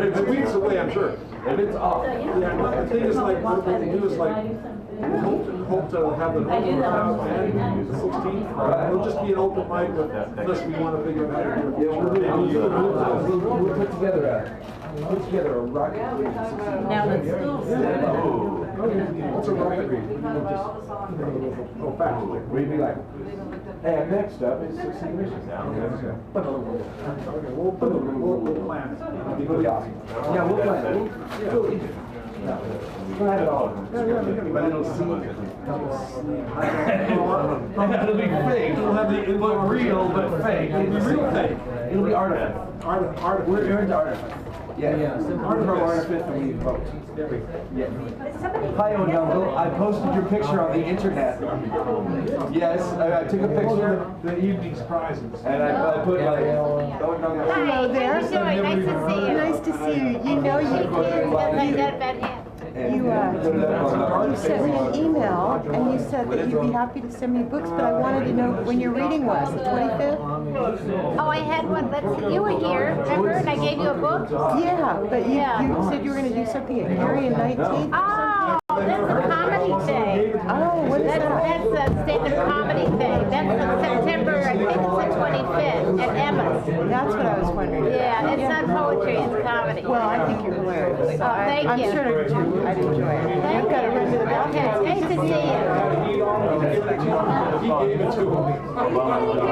it's weeks away, I'm sure. If it's off. Yeah, the thing is like, what we do is like, hope to have the open house and the 16th. It'll just be an open mic, but unless we want to figure out how to do it. We'll put together a rocket league. Now let's go. What's a rocket read? Oh, fact. We'd be like, and next up is 16 missions. Okay, we'll plan it. It'll be awesome. Yeah, we'll plan it. We'll plan it all. But it'll seem. It'll be fake. It'll have the look real, but fake. It'll be real fake. It'll be artifact. Artifact. We're into artifact. Yeah. Artifact and we vote. Yeah. Hi, O'Dungle. I posted your picture on the internet. Yes, I took a picture. The evening's prizes. And I put like O'Dungle. Hi, there. how you doing? Nice to see you. Nice to see you. You know you sent me an email and you said that you'd be happy to send me books, but I wanted to know when your reading was, the 25th? Oh, I had one. Let's see. You were here, remember? And I gave you a book? Yeah, but you said you were going to do something at Marion 19th. Oh, that's a comedy thing. Oh, what is that? That's a stand-up comedy thing. That's in September, I think it's the 25th at Emma's. That's what I was wondering. Yeah, it's not poetry, it's comedy. Well, I think you're hilarious. so thank I'm you. sure I'd enjoy it. You've got to run to the Okay, bathroom. nice to see you. He gave it to him. Oh,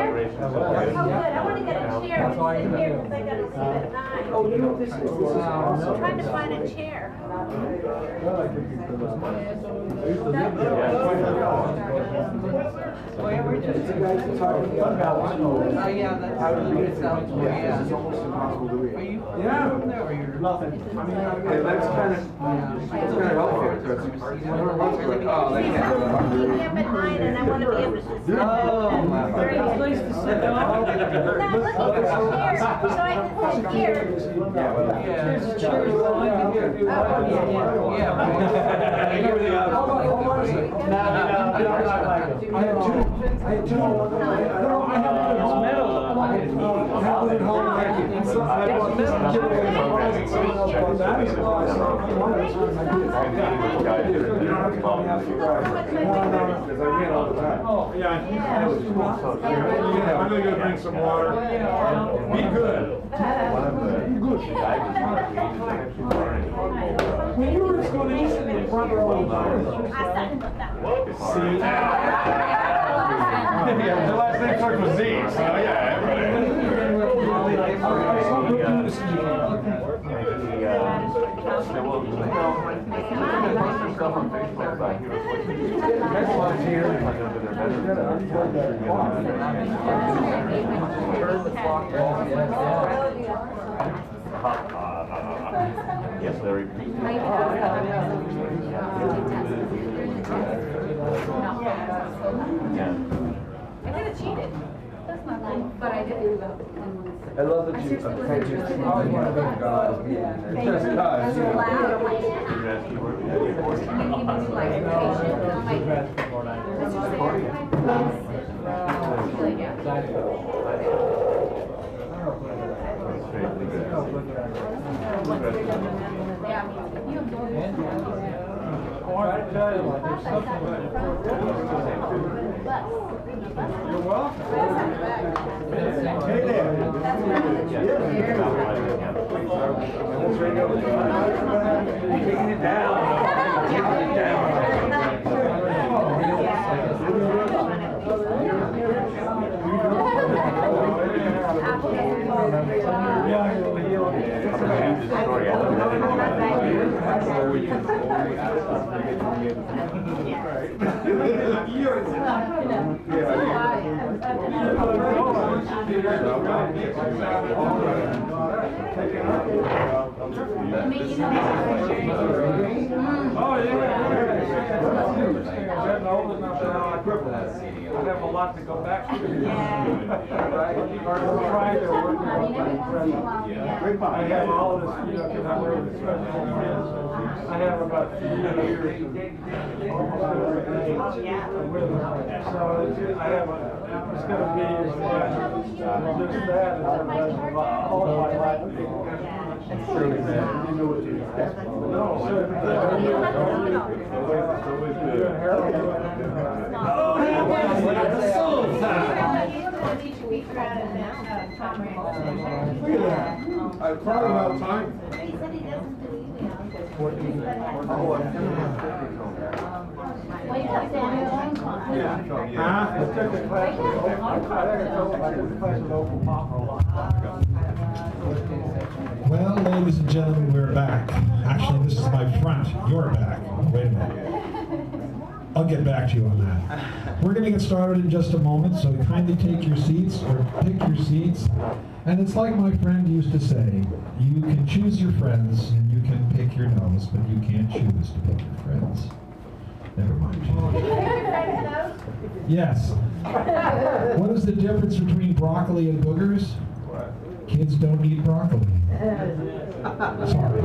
good. I want to get a chair and sit here because I got to sleep at 9. Oh, you know, this is. I'm trying to find a chair. Oh, yeah, that's how to read it. Yeah, it's almost impossible to read. Yeah. Nothing. Okay, that's kind of helpful. Oh, they can't. Keep me up at 9 and I want to be able to sit. It's nice to sit down. No, I'm looking for a chair so I can sit here. There's a chair behind you. I have two. It's metal. I have it at home. I bought this and kid away in the closet. Someone else bought that. I saw one of those ones I did. You don't have to call me after you ride. No, because I win all the time. Oh, yeah. I know you're gonna bring some water. Be good. When you were at school, did you sit in the front row all the time? See? Yeah, the last name starts with Z, so yeah. Yes, very. I could have cheated. That's not good. But I didn't. I love that you. I always want to be a god. Just cause. You're welcome. Hey there. Taking it down. Taking it Oh, yeah. I have a lot to go back to. Right? We're trying to work with I have all of this, because I work with special kids. I have about 3 years almost every day with them. So I have it's going to be just that, and all of my life. It's really bad. You know what you do. No, sir. I'm probably out of time. He said he doesn't do emails. Well, you got Samuel. I took a class with Opal Palmer a lot. Well, ladies and gentlemen, we're back. Actually, this is my front. You're back. Wait a minute. I'll get back to you on that. We're going to get started in just a moment, so kindly take your seats or pick your seats. And it's like my friend used to say, you can choose your friends and you can pick your nose, but you can't choose to pick your friends. Never mind. Yes. What is the difference between broccoli and boogers? Kids don't eat broccoli. Sorry.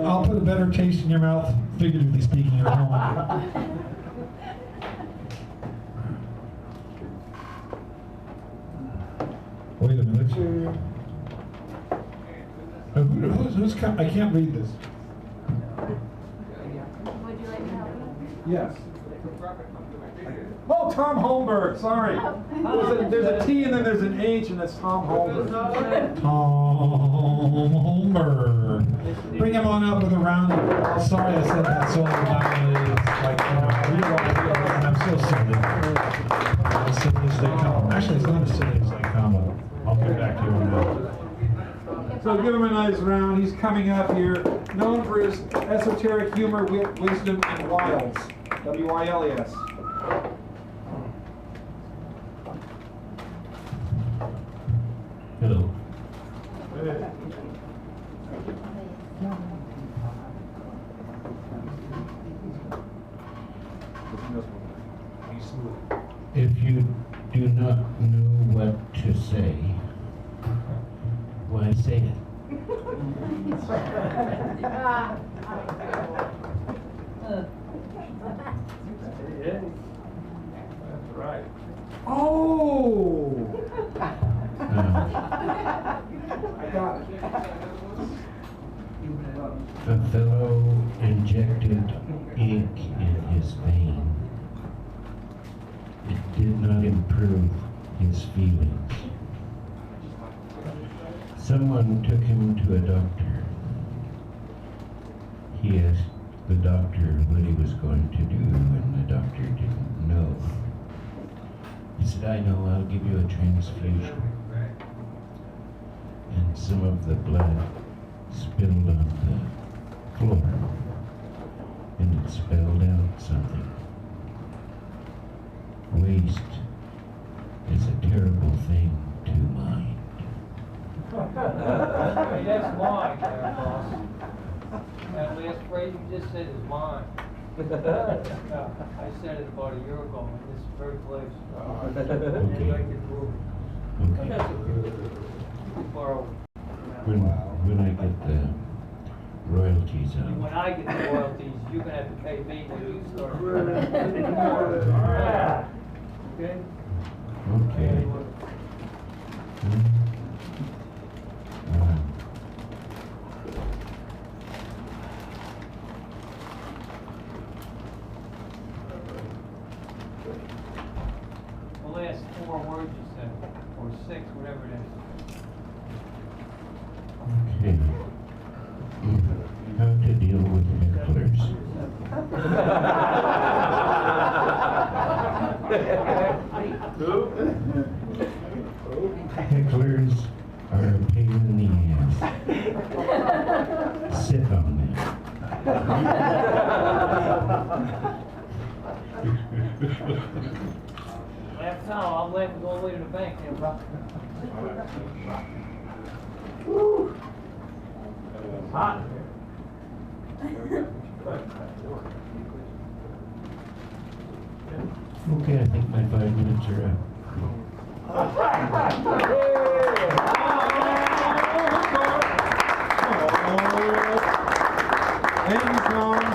I'll put a better taste in your mouth, figuratively speaking, at home. Wait a minute. Who's I can't read this. Would you like to help me? Yes. Oh, Tom Holmberg, sorry. There's a T and then there's an H and it's Tom Holmberg. Tom Holmberg. Bring him on up with a round of applause. Sorry I said that so loudly. It's like, and I'm so silly. As silly as they come. Actually, it's not as silly as they come. I'll get back to you on that. So give him a nice round. He's coming up here, known for his esoteric humor, wit, wisdom, and wiles. W-I-L-E-S. Hello. If you do not know what to say, why say it? That's right. Oh! I got it. A fellow injected ink in his vein. It did not improve his feelings. Someone took him to a doctor. He asked the doctor what he was going to do, and the doctor didn't know. He said, I know, I'll give you a transfusion. And some of the blood spilled on the floor, and it spelled out something. Waste is a terrible thing to mind. Hey, that's mine, there, boss. That last phrase you just said is mine. I said it about a year ago in this very place. Okay. When I get the royalties out. When I get the royalties, you're gonna have to pay me when you start. Okay? Okay. The last 4 words you said, or 6, whatever it is. Okay. How to deal with hecklers. Hecklers are a pain in the ass. Sit on them. Laugh now, I'm laughing all the way to the bank there, bro. Hot. Okay, I think my 5 minutes are up. End zone,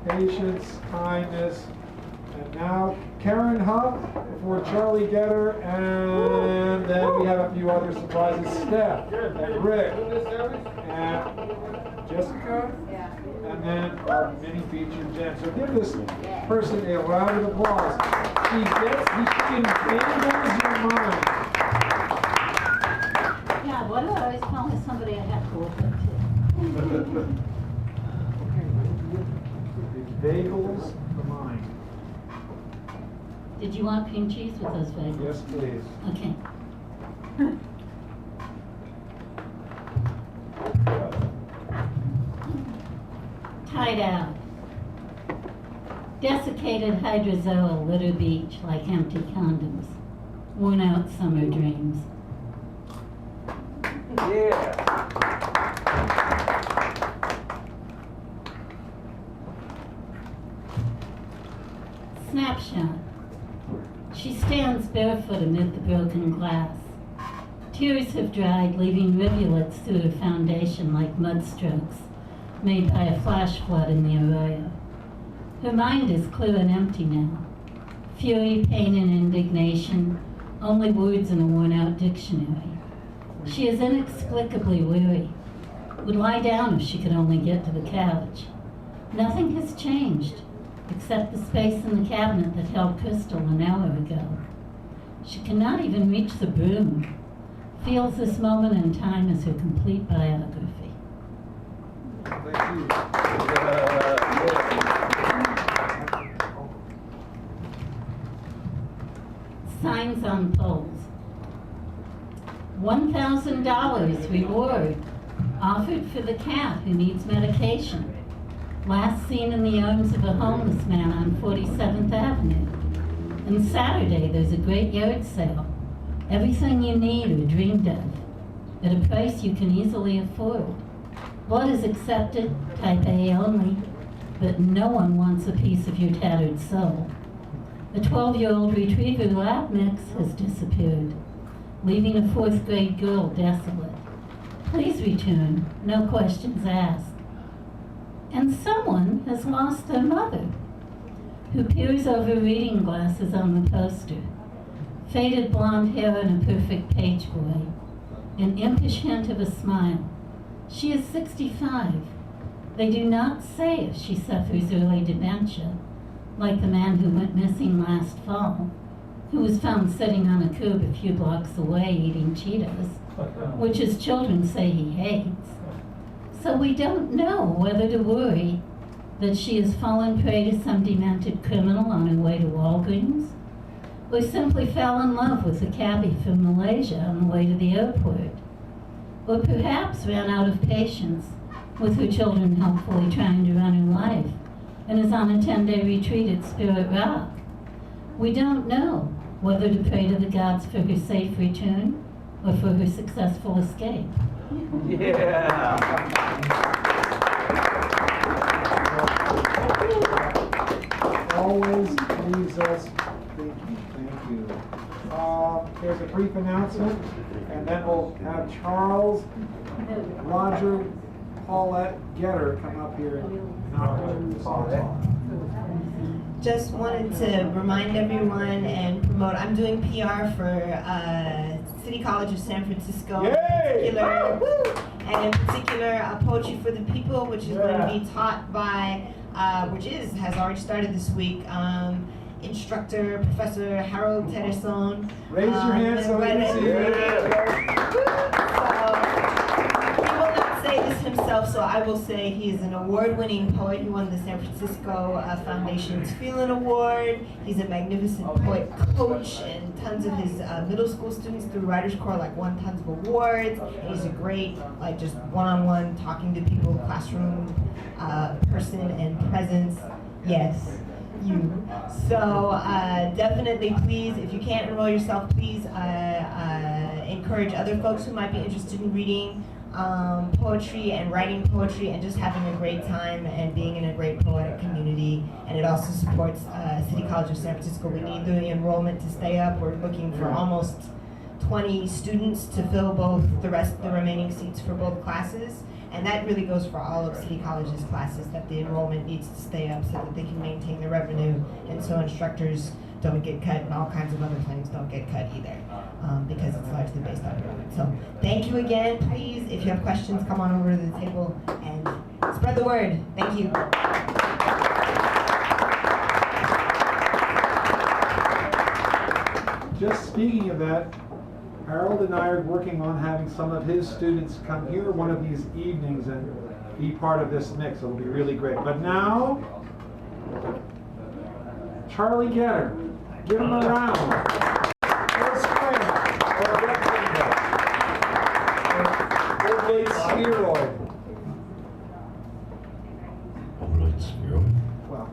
patience, kindness, and now Karen Huff for Charlie Getter, and then we have a few other surprises, Steph, and Rick, and Jessica, and then our mini featured Jen. So give this person a round of applause. She invades your mind. Yeah, why do I always call me somebody I have to look up to? Bagels the mind. Did you want cream cheese with those bagels? Yes, please. Okay. Tied out. Desiccated hydrozoa litter beach like empty condoms. Worn out summer dreams. Snapshot. She stands barefoot amid the broken glass. Tears have dried, leaving rivulets through her foundation like mud strokes made by a flash flood in the arroyo. Her mind is clear and empty now. Fury, pain, and indignation, only words in a worn-out dictionary. She is inexplicably weary. Would lie down if she could only get to the couch. Nothing has changed. except the space in the cabinet that held Crystal an hour ago. She cannot even reach the broom. Feels this moment in time as her complete biography. Thank you. Signs on poles. $1,000 reward offered for the cat who needs medication. Last seen in the arms of a homeless man on 47th Avenue. And Saturday there's a great yard sale. Everything you need or dreamed of, at a price you can easily afford. Blood is accepted, type A only, but no one wants a piece of your tattered soul. The 12-year-old retriever lab mix has disappeared, leaving a 4th grade girl desolate. Please return, no questions asked. And someone has lost their mother, who peers over reading glasses on the poster. Faded blonde hair and a perfect page boy, an impish hint of a smile. She is 65. They do not say if she suffers early dementia, like the man who went missing last fall, who was found sitting on a curb a few blocks away eating Cheetos, which his children say he hates. So we don't know whether to worry that she has fallen prey to some demented criminal on her way to Walgreens, or simply fell in love with a cabbie from Malaysia on the way to the airport, or perhaps ran out of patience with her children helpfully trying to run her life and is on a 10-day retreat at Spirit Rock. We don't know whether to pray to the gods for her safe return or for her successful escape. Yeah. Always leaves us thinking. Thank you. There's a brief announcement, and then we'll have Charles, Roger, Paulette Getter come up here and talk. Just wanted to remind everyone and promote, I'm doing PR for City College of San Francisco. Yay! And in particular, Poetry for the People, which is going to be taught by, has already started this week, instructor, Professor Harold Tedderson. Raise your hand so we can see you. He will not say this himself, so I will say he is an award-winning poet. He won the San Francisco Foundation's Phelan Award. He's a magnificent poet coach, and tons of his middle school students through Writers Corps won tons of awards. And he's a great, just one-on-one talking to people, classroom person and presence. Yes. You. So definitely, please, if you can't enroll yourself, please encourage other folks who might be interested in reading poetry and writing poetry and just having a great time and being in a great poetic community. And it also supports City College of San Francisco. We need the enrollment to stay up. We're looking for almost 20 students to fill both the remaining seats for both classes. And that really goes for all of City College's classes, that the enrollment needs to stay up so that they can maintain the revenue, and so instructors don't get cut and all kinds of other things don't get cut either, because it's largely based on enrollment. So thank you again. Please, if you have questions, come on over to the table and spread the word. Thank you. Just speaking of that, Harold and I are working on having some of his students come here one of these evenings and be part of this mix. It'll be really great. But now, Charlie Getter. Give him a round. Or a square. Or a rectangle. Or a spheroid. Overlaid spheroid? Well.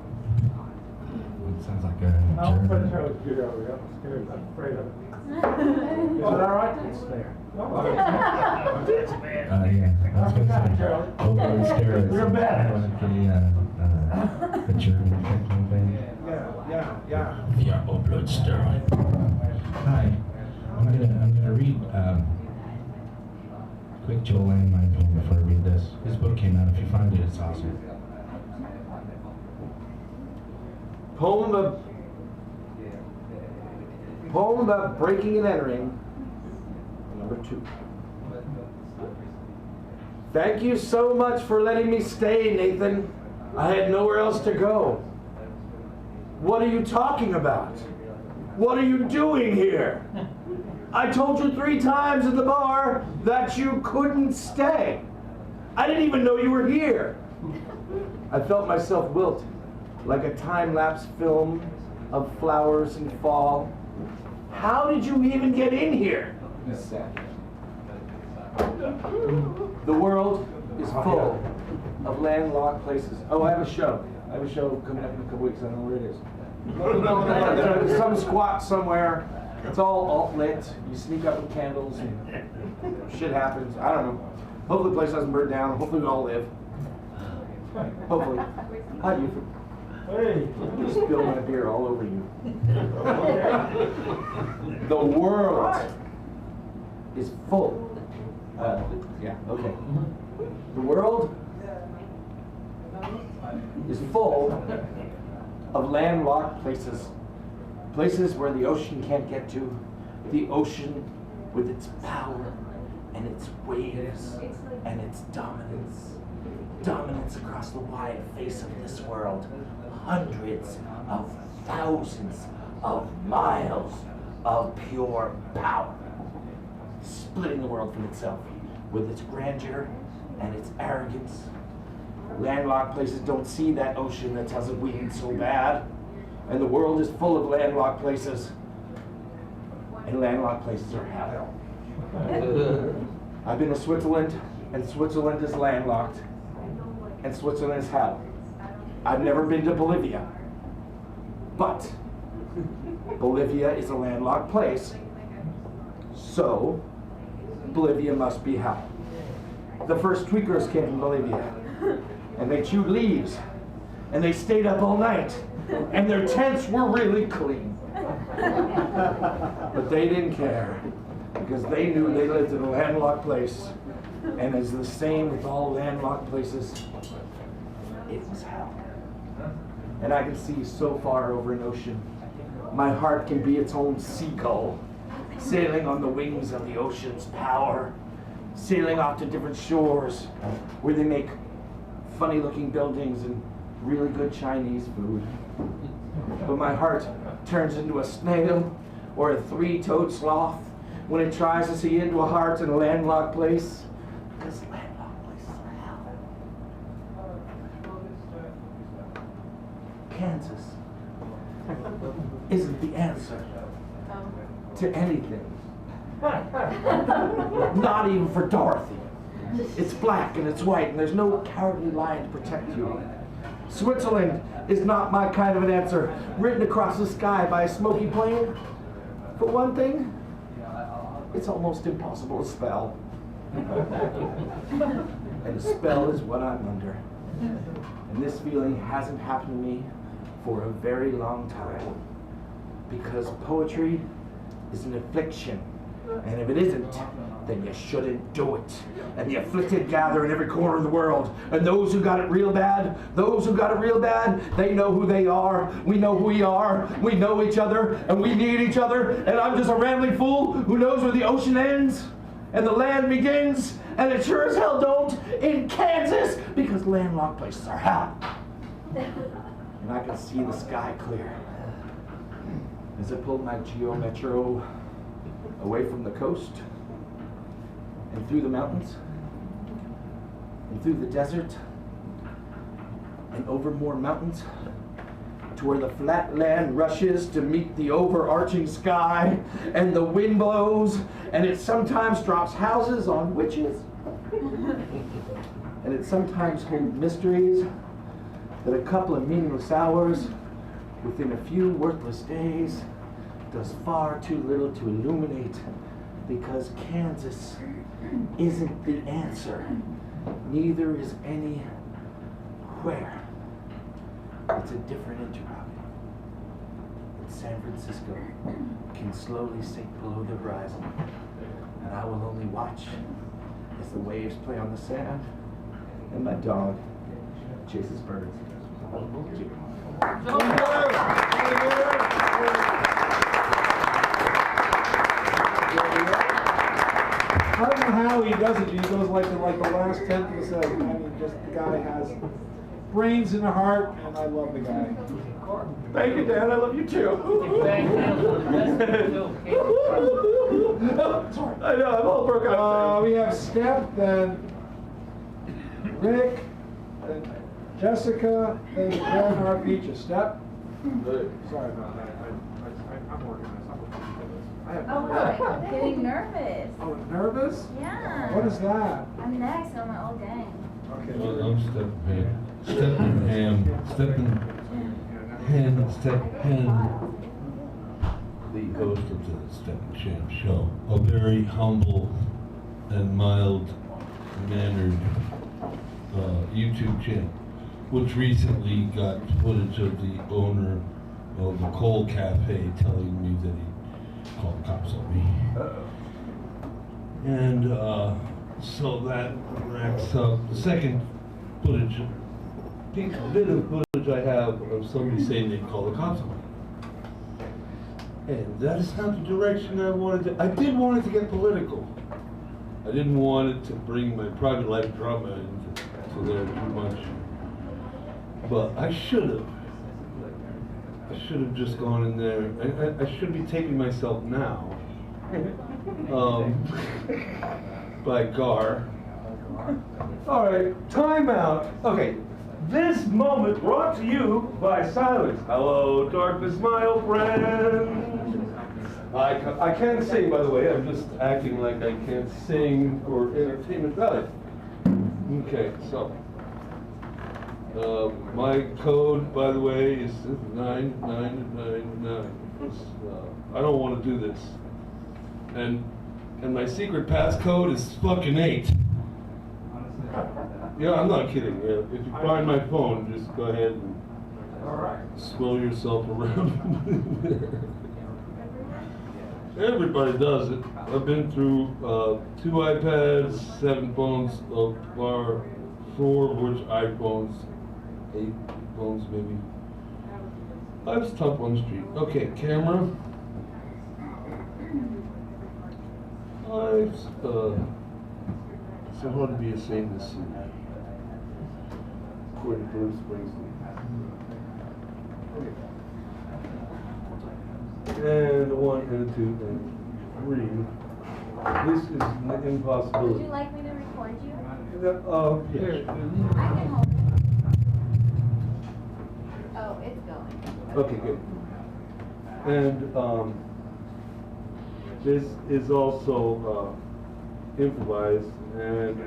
Sounds like a I'll put German. Charlie Getter over here. I'm scared. I'm afraid of it. Is it all right? It's there. Yeah, I was going to say, overload steroids. You're bad. Like the German techno thing. Yeah. Yeah, overload steroid. Hi, I'm gonna read quick Joel Langemeyer poem before I read this. His book came out. If you find it, it's awesome. Poem about breaking and entering, number 2. Thank you so much for letting me stay, Nathan. I had nowhere else to go. What are you talking about? What are you doing here? I told you 3 times at the bar that you couldn't stay. I didn't even know you were here. I felt myself wilt like a time-lapse film of flowers in fall. How did you even get in here? He said. The world is full of landlocked places. Oh, I have a show. I have a show coming up in a couple weeks. I don't know where it is. Some squat somewhere. It's all alt-lit. You sneak up with candles and shit happens. I don't know. Hopefully the place doesn't burn down. Hopefully we all live. Hopefully. Hi, you. Hey. You spilled my beer all over you. The world is full. Yeah, okay. The world is full of landlocked places. Places where the ocean can't get to. The ocean with its power and its waves and its dominance. Dominance across the wide face of this world. Hundreds of thousands of miles of pure power. Splitting the world from itself with its grandeur and its arrogance. Landlocked places don't see that ocean that tells it we ain't so bad. And the world is full of landlocked places. And landlocked places are hell. I've been to Switzerland, and Switzerland is landlocked. And Switzerland is hell. I've never been to Bolivia. But Bolivia is a landlocked place. So Bolivia must be hell. The first tweakers came from Bolivia. And they chewed leaves. And they stayed up all night. And their tents were really clean. But they didn't care. Because they knew they lived in a landlocked place. And it's the same with all landlocked places. It was hell. And I can see so far over an ocean. My heart can be its own seagull, sailing on the wings of the ocean's power, sailing off to different shores where they make funny looking buildings and really good Chinese food. But my heart turns into a snail or a 3-toed sloth when it tries to see into a heart in a landlocked place. Because landlocked places are hell. Kansas isn't the answer to anything. Not even for Dorothy. It's black and it's white and there's no cowardly lion to protect you. Switzerland is not my kind of an answer, written across the sky by a smoky plane. For one thing, it's almost impossible to spell. And a spell is what I'm under. And this feeling hasn't happened to me for a very long time. Because poetry is an affliction. And if it isn't, then you shouldn't do it. And the afflicted gather in every corner of the world. And those who got it real bad, they know who they are. We know who we are. We know each other, and we need each other. And I'm just a rambling fool who knows where the ocean ends and the land begins. And it sure as hell don't in Kansas, because landlocked places are hell. And I can see the sky clear. As I pulled my Geo Metro away from the coast, and through the mountains, and through the desert, and over more mountains, to where the flat land rushes to meet the overarching sky, and the wind blows, and it sometimes drops houses on witches, and it sometimes holds mysteries that a couple of meaningless hours within a few worthless days does far too little to illuminate, because Kansas isn't the answer. Neither is anywhere. It's a different interruption. And San Francisco can slowly sink below the horizon, and I will only watch as the waves play on the sand, and my dog chases birds. I don't know how he does it. He goes like the last tenth of a second. I mean, just the guy has brains and a heart, and I love the guy. Thank you, Dan. I love you too. I know, I'm all broke out. We have Steph, then Rick, then Jessica, then Dan Arpeaches. Steph? Sorry about that. I'm organized. I have Oh, I'm getting nervous. Oh, nervous? Yeah. What is that? I'm next on my old gang. Okay. Well, I'm Steppenham, the host of the Steppenham Show. A very humble and mild-mannered YouTube channel, which recently got footage of the owner of the Coal Cafe telling me that he called cops on me. And so that racks up the second footage, bit of footage I have of somebody saying they call the cops on me. And that is not the direction I wanted to. I did want it to get political. I didn't want it to bring my private life drama into there too much. But I should have. I should have just gone in there. I should be taping myself now. By Gar. All right, time out. Okay, this moment brought to you by silence. Hello, darkness, my old friend. I can't sing, by the way. I'm just acting like I can't sing for entertainment value. Okay, so. My code, by the way, is 9999. I don't want to do this. And my secret passcode is fucking 8. Yeah, I'm not kidding. If you find my phone, just go ahead and swirl yourself around. Everybody does it. I've been through 2 iPads, 7 phones, 4 of which iPhones, 8 phones maybe. I was tough on the street. Okay, camera. It's so hard to be a saint this city. According to Bruce Springsteen. And 1 and 2 and 3. This is an impossibility. Would you like me to record you? Yes. I can hold it. Oh, it's going. Okay, good. And this is also improvised and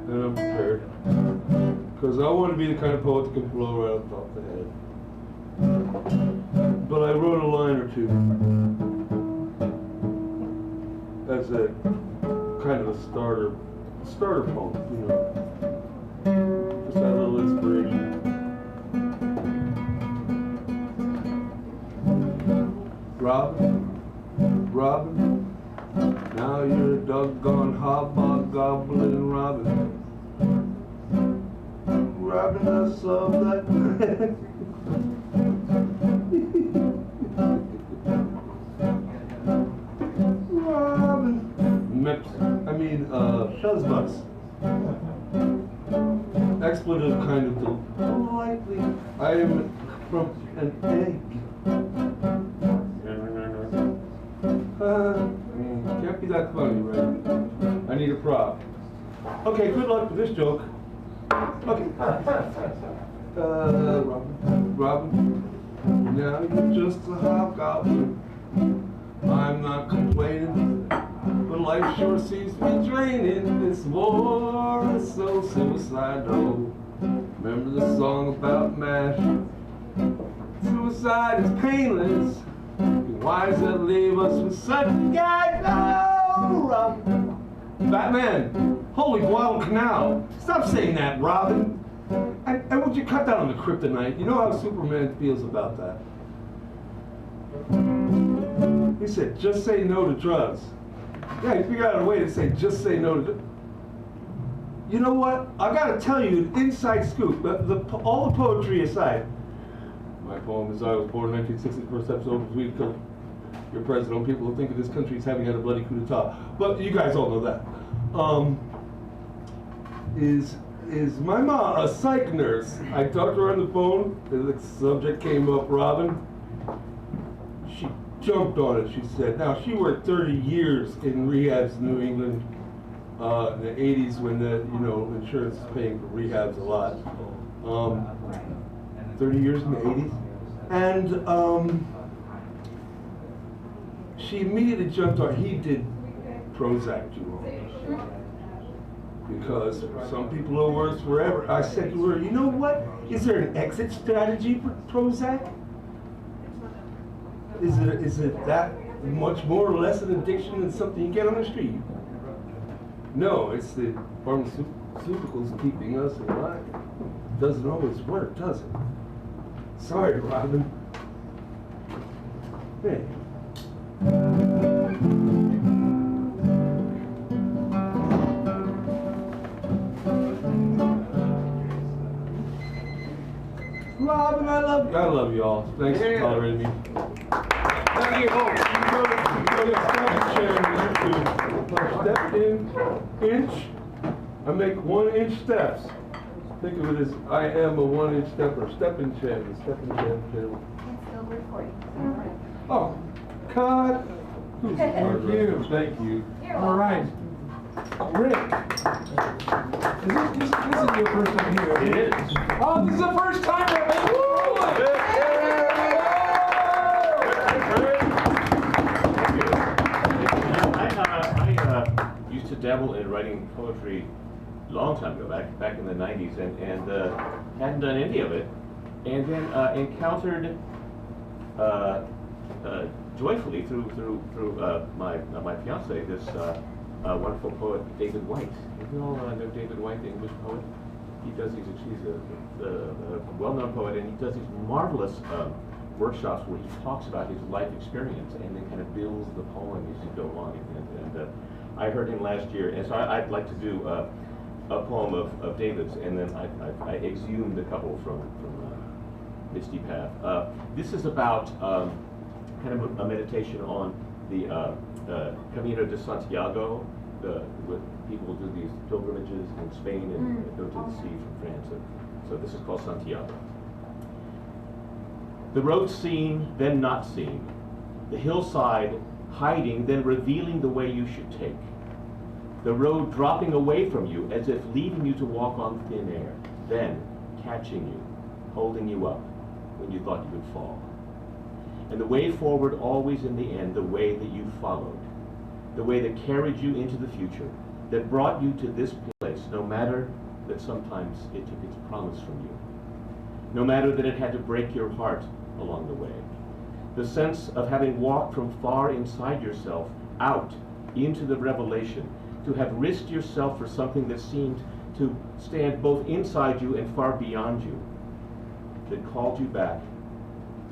I'm prepared because I want to be the kind of poet that can blow right off the top of the head. But I wrote a line or 2 as a kind of a starter poem, you know. Just that little inspiration. Robin, now you're a doggone hobgoblin Robin. Robbing us of that. Shuzbucks. Expletive kind of politely. I am from an egg. Can't be that funny, right? I need a prop. Okay, good luck with this joke. Okay. Robin, now you're just a hobgoblin. I'm not complaining, but life sure seems to be draining. This war is so suicidal. Remember the song about MASH? Suicide is painless. Why does it leave us with such a guy? No, Robin. Batman, holy Guadalcanal. Stop saying that, Robin. And would you cut down on the kryptonite? You know how Superman feels about that. He said, just say no to drugs. Yeah, he figured out a way to say, just say no to drugs. You know what? I gotta tell you, an inside scoop, all the poetry aside, my poem is I was born in 1960, the first episode of Sweet your president, people will think of this country as having had a bloody coup d'etat. But you guys all know that. Is my mom a psych nurse? I talked to her on the phone, the subject came up, Robin. She jumped on it, she said. Now, she worked 30 years in rehabs in New England in the 80s when the, insurance is paying for rehabs a lot. 30 years in the 80s. And she immediately jumped on, he did Prozac too long. Because some people are worse forever. I said to her, you know what? Is there an exit strategy for Prozac? Is it that much more or less an addiction than something you get on the street? No, it's the pharmaceuticals keeping us alive. Doesn't always work, does it? Sorry, Robin. Hey. Robin, I love you. I love you all. Thanks for tolerating me. Thank you. Step in, inch. I make 1 inch steps. Think of it as I am a 1 inch stepper. Step in channel. Step in channel. It's still recording. Oh, cut. Thank you. Thank you. All right. Rick, this is your first time here. It is. Oh, this is the first time we're I used to dabble in writing poetry a long time ago, back in the 90s, and hadn't done any of it, and then encountered joyfully through my fiance this wonderful poet David White. You all know David White, the English poet. He's a well-known poet, and he does these marvelous workshops where he talks about his life experience and then kind of builds the poem as you go along. And I heard him last year, and so I'd like to do a poem of David's, and then I exhumed a couple from Misty Path. This is about kind of a meditation on the Camino de Santiago, with people do these pilgrimages in Spain and go to the sea from France. So this is called Santiago. The road seen, then not seen. The hillside hiding, then revealing the way you should take. The road dropping away from you as if leaving you to walk on thin air, then catching you, holding you up when you thought you would fall. And the way forward always in the end, the way that you followed. The way that carried you into the future, that brought you to this place, no matter that sometimes it took its promise from you. No matter that it had to break your heart along the way. The sense of having walked from far inside yourself out into the revelation, to have risked yourself for something that seemed to stand both inside you and far beyond you, that called you back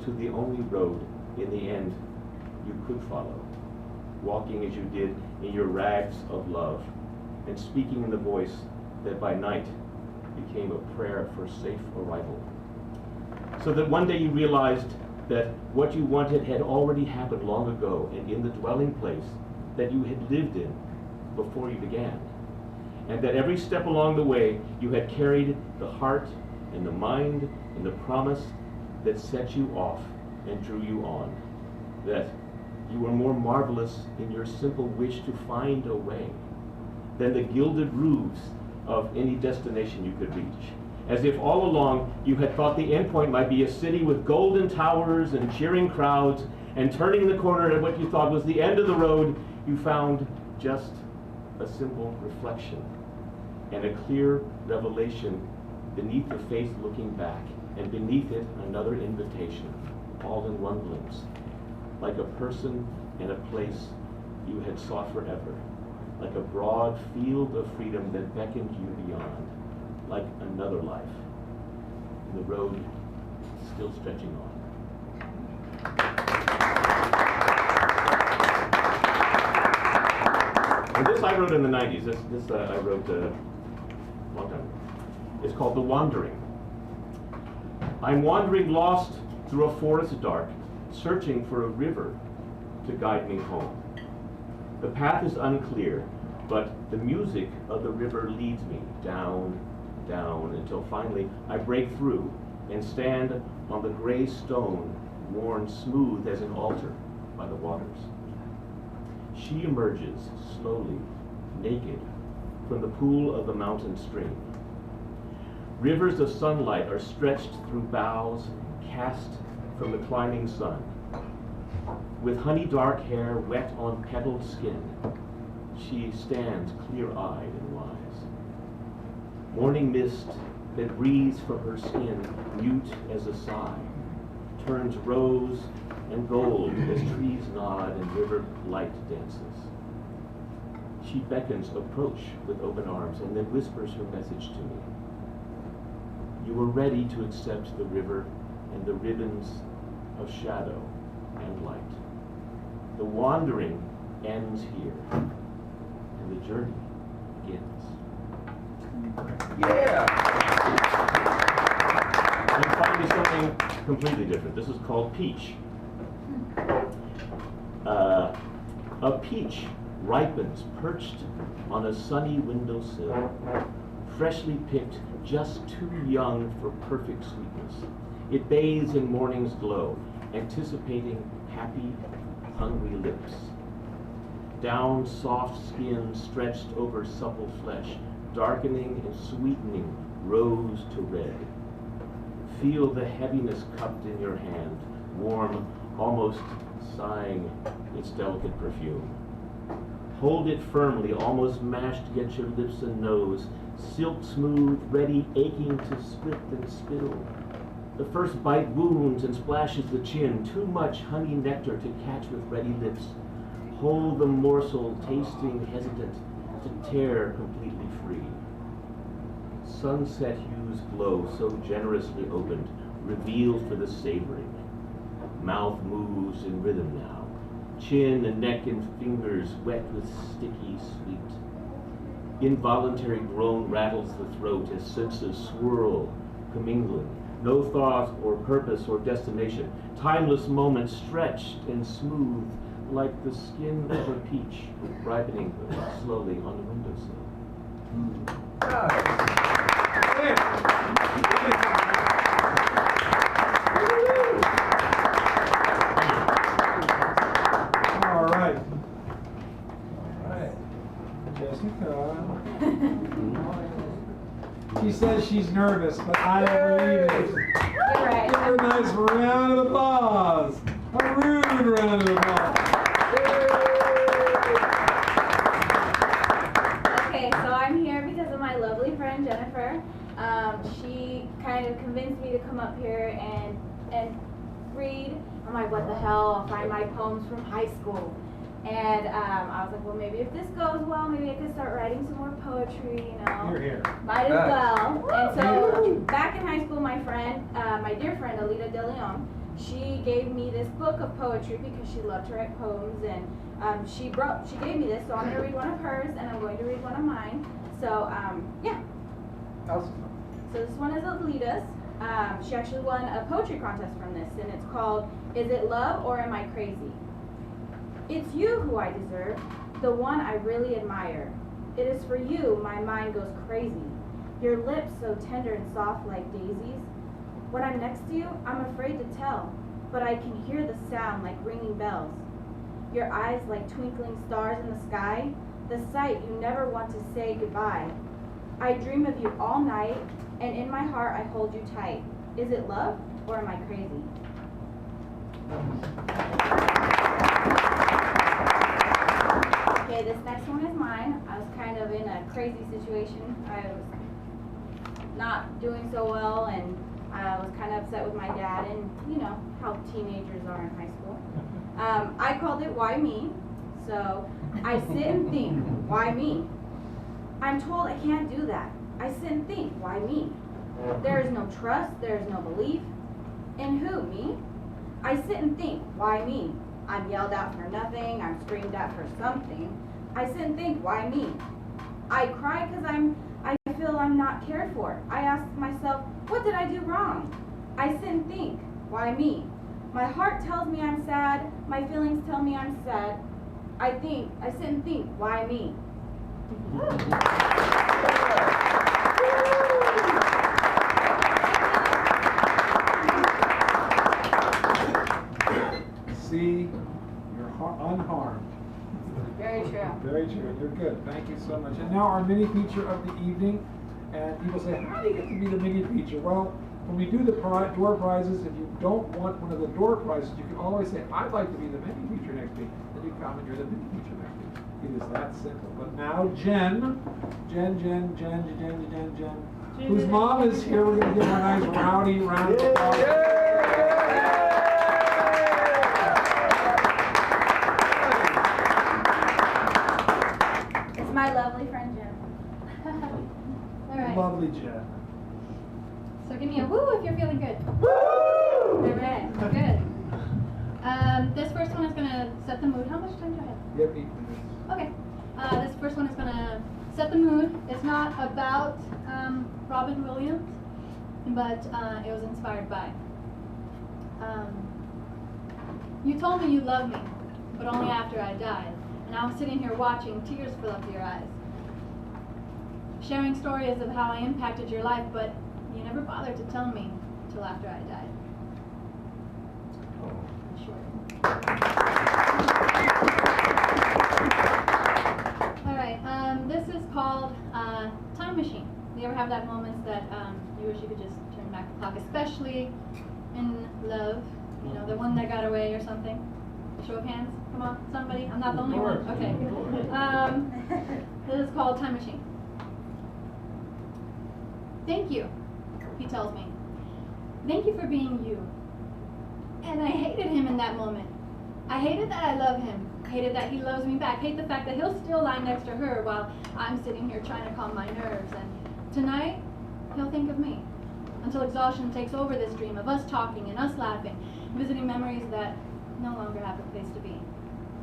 to the only road in the end you could follow. Walking as you did in your rags of love, and speaking in the voice that by night became a prayer for safe arrival. So that one day you realized that what you wanted had already happened long ago, and in the dwelling place that you had lived in before you began. And that every step along the way you had carried the heart and the mind and the promise that set you off and drew you on. That you were more marvelous in your simple wish to find a way than the gilded roofs of any destination you could reach. As if all along you had thought the end point might be a city with golden towers and cheering crowds, and turning the corner at what you thought was the end of the road, you found just a simple reflection and a clear revelation beneath the face looking back, and beneath it another invitation, all in one glimpse. Like a person and a place you had sought forever, like a broad field of freedom that beckoned you beyond, like another life, and the road still stretching on. And this I wrote in the 90s. This I wrote a long time ago. It's called The Wandering. I'm wandering lost through a forest dark, searching for a river to guide me home. The path is unclear, but the music of the river leads me down, down, until finally I break through and stand on the gray stone worn smooth as an altar by the waters. She emerges slowly, naked, from the pool of the mountain stream. Rivers of sunlight are stretched through boughs cast from the climbing sun. With honey dark hair wet on petaled skin, she stands clear-eyed and wise. Morning mist that breathes from her skin, mute as a sigh, turns rose and gold as trees nod and river light dances. She beckons approach with open arms and then whispers her message to me. You are ready to accept the river and the ribbons of shadow and light. The wandering ends here, and the journey begins. Yeah! And finally something completely different. This is called Peach. A peach ripens perched on a sunny windowsill, freshly picked, just too young for perfect sweetness. It bathes in morning's glow, anticipating happy, hungry lips. Down soft skin stretched over supple flesh, darkening and sweetening rose to red. Feel the heaviness cupped in your hand, warm, almost sighing its delicate perfume. Hold it firmly, almost mashed against your lips and nose, silk smooth, ready, aching to split and spill. The first bite wounds and splashes the chin, too much honey nectar to catch with ready lips. Hold the morsel, tasting hesitant, to tear completely free. Sunset hues glow, so generously opened, revealed for the savoring. Mouth moves in rhythm now, chin and neck and fingers wet with sticky sweet. Involuntary groan rattles the throat as senses swirl, commingling. No thought or purpose or destination. Timeless moments stretched and smooth like the skin of a peach ripening slowly on the windowsill. All right. Jessica. She says she's nervous, but I don't believe it. You're right. Give her a nice round of applause. A rude round of applause. Okay, so I'm here because of my lovely friend Jennifer. She kind of convinced me to come up here and read. I'm like, what the hell? I'll find my poems from high school. And I was like, well, maybe if this goes well, maybe I could start writing some more poetry, you know. You're here. Might as well. And so back in high school, my friend, my dear friend, Alita De Leon, she gave me this book of poetry because she loved to write poems. And she gave me this, so I'm going to read one of hers, and I'm going to read one of mine. So, yeah. Awesome. So this one is Alita's. She actually won a poetry contest from this, and it's called, Is It Love or Am I Crazy? It's you who I deserve, the one I really admire. It is for you my mind goes crazy. Your lips so tender and soft like daisies. When I'm next to you, I'm afraid to tell, but I can hear the sound like ringing bells. Your eyes like twinkling stars in the sky, the sight you never want to say goodbye. I dream of you all night, and in my heart I hold you tight. Is it love or am I crazy? Okay, this next one is mine. I was kind of in a crazy situation. I was not doing so well, and I was kind of upset with my dad, and you know how teenagers are in high school. I called it Why Me? So I sit and think, why me? I'm told I can't do that. I sit and think, why me? There is no trust, there is no belief. In who, me? I sit and think, why me? I'm yelled at for nothing, I'm screamed at for something. I sit and think, why me? I cry because I feel I'm not cared for. I ask myself, what did I do wrong? I sit and think, why me? My heart tells me I'm sad. My feelings tell me I'm sad. I sit and think, why me? See, you're unharmed. Very true. Very true. You're good. Thank you so much. And now our mini feature of the evening. And people say, how do you get to be the mini feature? Well, when we do the door prizes, if you don't want one of the door prizes, you can always say, I'd like to be the mini feature next week. Then you come and you're the mini feature next week. It is that simple. But now Jen, whose mom is here. We're going to give her a nice rowdy round of applause. It's my lovely friend Jen. All right. Lovely Jen. So give me a woo if you're feeling good. Woo! All right, good. This first one is going to set the mood. How much time do I have? You have 8 minutes. Okay. This first one is going to set the mood. It's not about Robin Williams, but it was inspired by. You told me you loved me, but only after I died. And I was sitting here watching, tears fill up your eyes. Sharing stories of how I impacted your life, but you never bothered to tell me till after I died. Alright, this is called Time Machine. Do you ever have that moments that you wish you could just turn back the clock, especially in love? You know, the one that got away or something? Show of hands? Come on, somebody? I'm not the only one? Okay. This is called Time Machine. Thank you, he tells me. Thank you for being you. And I hated him in that moment. I hated that I love him. I hated that he loves me back. I hate the fact that he'll still lie next to her while I'm sitting here trying to calm my nerves. And tonight, he'll think of me. Until exhaustion takes over this dream of us talking and us laughing, visiting memories that no longer have a place to be.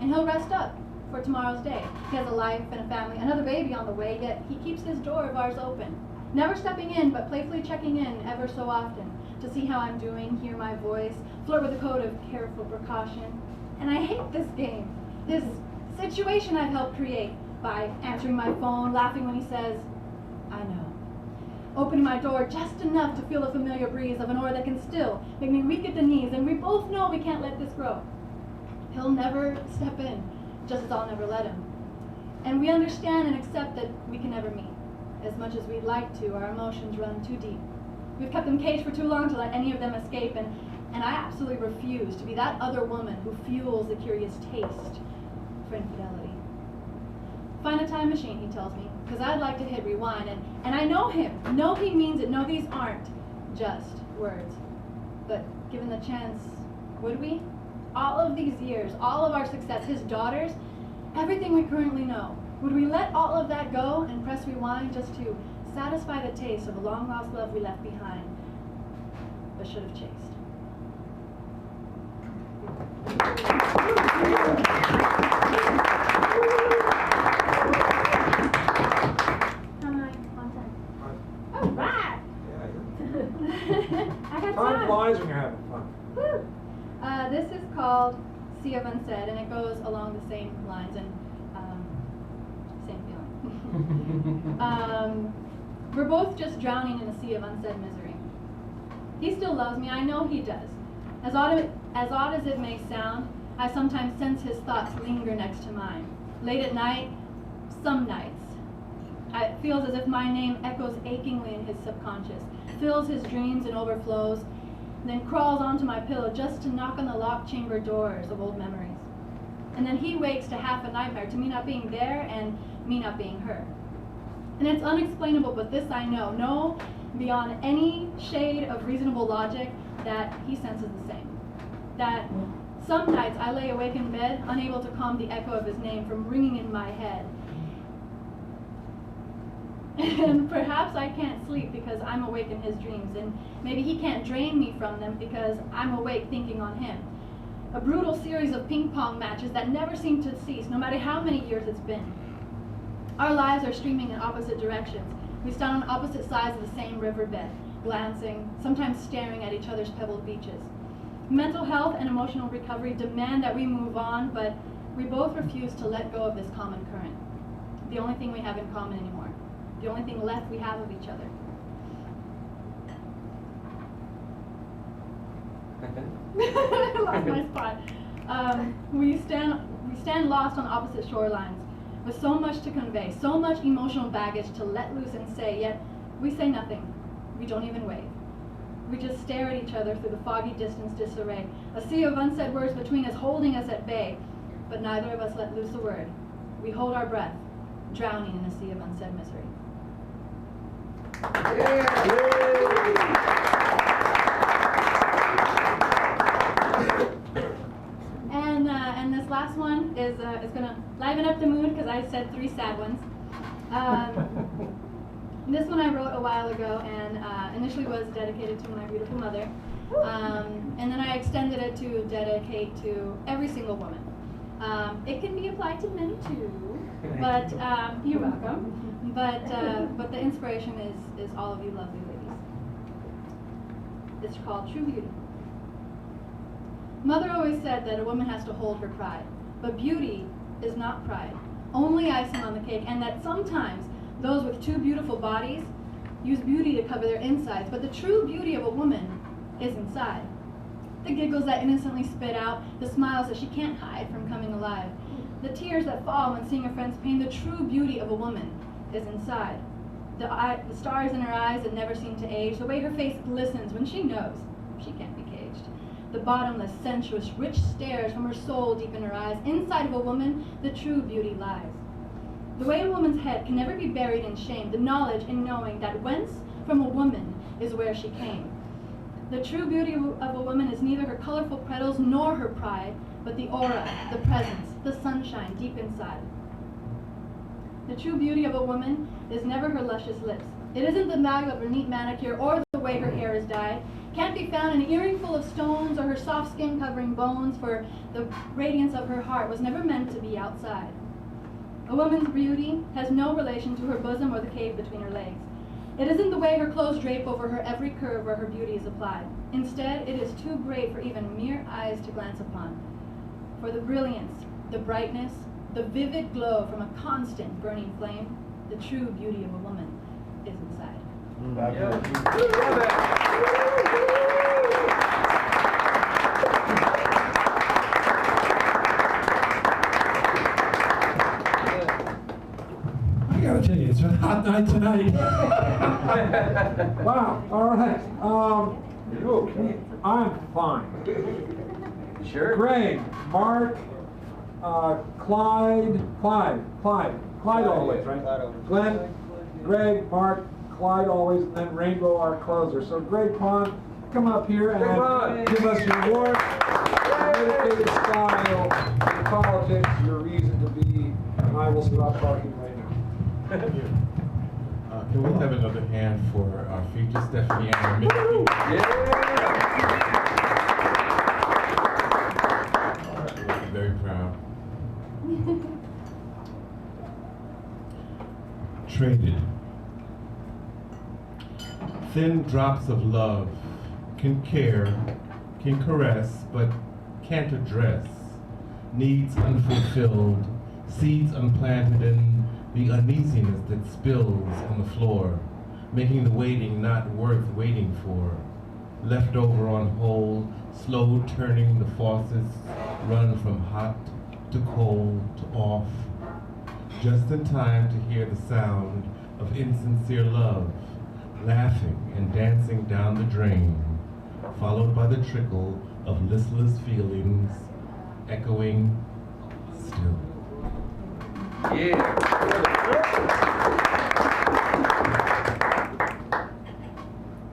And he'll rest up for tomorrow's day. He has a life and a family, another baby on the way, yet he keeps his door of ours open. Never stepping in, but playfully checking in ever so often to see how I'm doing, hear my voice, flirt with a code of careful precaution. And I hate this game, this situation I've helped create by answering my phone, laughing when he says, I know. Opening my door just enough to feel the familiar breeze of an oar that can still make me weak at the knees, and we both know we can't let this grow. He'll never step in, just as I'll never let him. And we understand and accept that we can never meet. As much as we'd like to, our emotions run too deep. We've kept them caged for too long to let any of them escape, and I absolutely refuse to be that other woman who fuels the curious taste for infidelity. Find a time machine, he tells me, because I'd like to hit rewind, and I know him. No, he means it. No, these aren't just words. But given the chance, would we? All of these years, all of our success, his daughters, everything we currently know, would we let all of that go and press rewind just to satisfy the taste of a long-lost love we left behind, but should have chased? How am I on time? All right! I had Time fun. flies when you're having fun. Woo. This is called Sea of Unsaid, and it goes along the same lines and same feeling. We're both just drowning in a sea of unsaid misery. He still loves me, I know he does. As odd as it may sound, I sometimes sense his thoughts linger next to mine. Late at night, some nights, it feels as if my name echoes achingly in his subconscious, fills his dreams and overflows, then crawls onto my pillow just to knock on the locked chamber doors of old memories. And then he wakes to half a nightmare, to me not being there and me not being her. And it's unexplainable, but this I know beyond any shade of reasonable logic, that he senses the same. That some nights I lay awake in bed, unable to calm the echo of his name from ringing in my head. And perhaps I can't sleep because I'm awake in his dreams, and maybe he can't drain me from them because I'm awake thinking on him. A brutal series of ping pong matches that never seem to cease, no matter how many years it's been. Our lives are streaming in opposite directions. We stand on opposite sides of the same riverbed, glancing, sometimes staring at each other's pebbled beaches. Mental health and emotional recovery demand that we move on, but we both refuse to let go of this common current. The only thing we have in common anymore. The only thing left we have of each other. I lost my spot. We stand lost on opposite shorelines, with so much to convey, so much emotional baggage to let loose and say, yet we say nothing. We don't even wave. We just stare at each other through the foggy distance disarray, a sea of unsaid words between us holding us at bay, but neither of us let loose a word. We hold our breath, drowning in a sea of unsaid misery. And this last one is gonna liven up the mood because I said 3 sad ones. This one I wrote a while ago and initially was dedicated to my beautiful mother. And then I extended it to dedicate to every single woman. It can be applied to men too, but you're welcome. But the inspiration is all of you lovely ladies. It's called True Beauty. Mother always said that a woman has to hold her pride, but beauty is not pride, only icing on the cake, and that sometimes those with 2 beautiful bodies use beauty to cover their insides, but the true beauty of a woman is inside. The giggles that innocently spit out, the smiles that she can't hide from coming alive, the tears that fall when seeing her friend's pain, the true beauty of a woman is inside. The stars in her eyes that never seem to age, the way her face glistens when she knows she can't be caged. The bottomless, sensuous, rich stares from her soul deep in her eyes. Inside of a woman, the true beauty lies. The way a woman's head can never be buried in shame, the knowledge in knowing that whence from a woman is where she came. The true beauty of a woman is neither her colorful petals nor her pride, but the aura, the presence, the sunshine deep inside. The true beauty of a woman is never her luscious lips. It isn't the value of her neat manicure or the way her hair is dyed. Can't be found in an earring full of stones or her soft skin covering bones, for the radiance of her heart was never meant to be outside. A woman's beauty has no relation to her bosom or the cave between her legs. It isn't the way her clothes drape over her every curve where her beauty is applied. Instead, it is too great for even mere eyes to glance upon. For the brilliance, the brightness, the vivid glow from a constant burning flame, the true beauty of a woman is inside. I gotta tell you, it's a hot night tonight. Wow, all right. I'm fine. Sure. Greg, Mark, Clyde always, right? Glenn, Greg, Mark, Clyde always, and then Rainbow, our closer. So Greg Pond, come up here and give us your award. Dedicated style, your politics, your reason to be, and I will stop talking right now. Can we have another hand for our feature, Stephanie and our ministry? We're very proud. Traded. Thin drops of love can care, can caress, but can't address. Needs unfulfilled, seeds unplanted, and the uneasiness that spills on the floor, making the waiting not worth waiting for. Left over on hold, slow turning the faucets, run from hot to cold to off, just in time to hear the sound of insincere love, laughing and dancing down the drain, followed by the trickle of listless feelings, echoing still.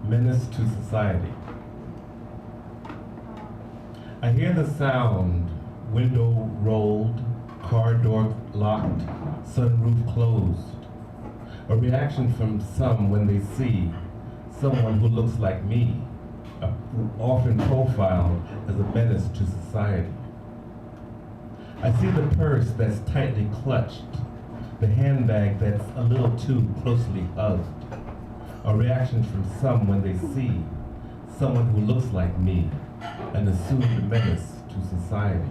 Menace to society. I hear the sound, window rolled, car door locked, sunroof closed. A reaction from some when they see someone who looks like me, often profiled as a menace to society. I see the purse that's tightly clutched, the handbag that's a little too closely hugged. A reaction from some when they see someone who looks like me, an assumed menace to society.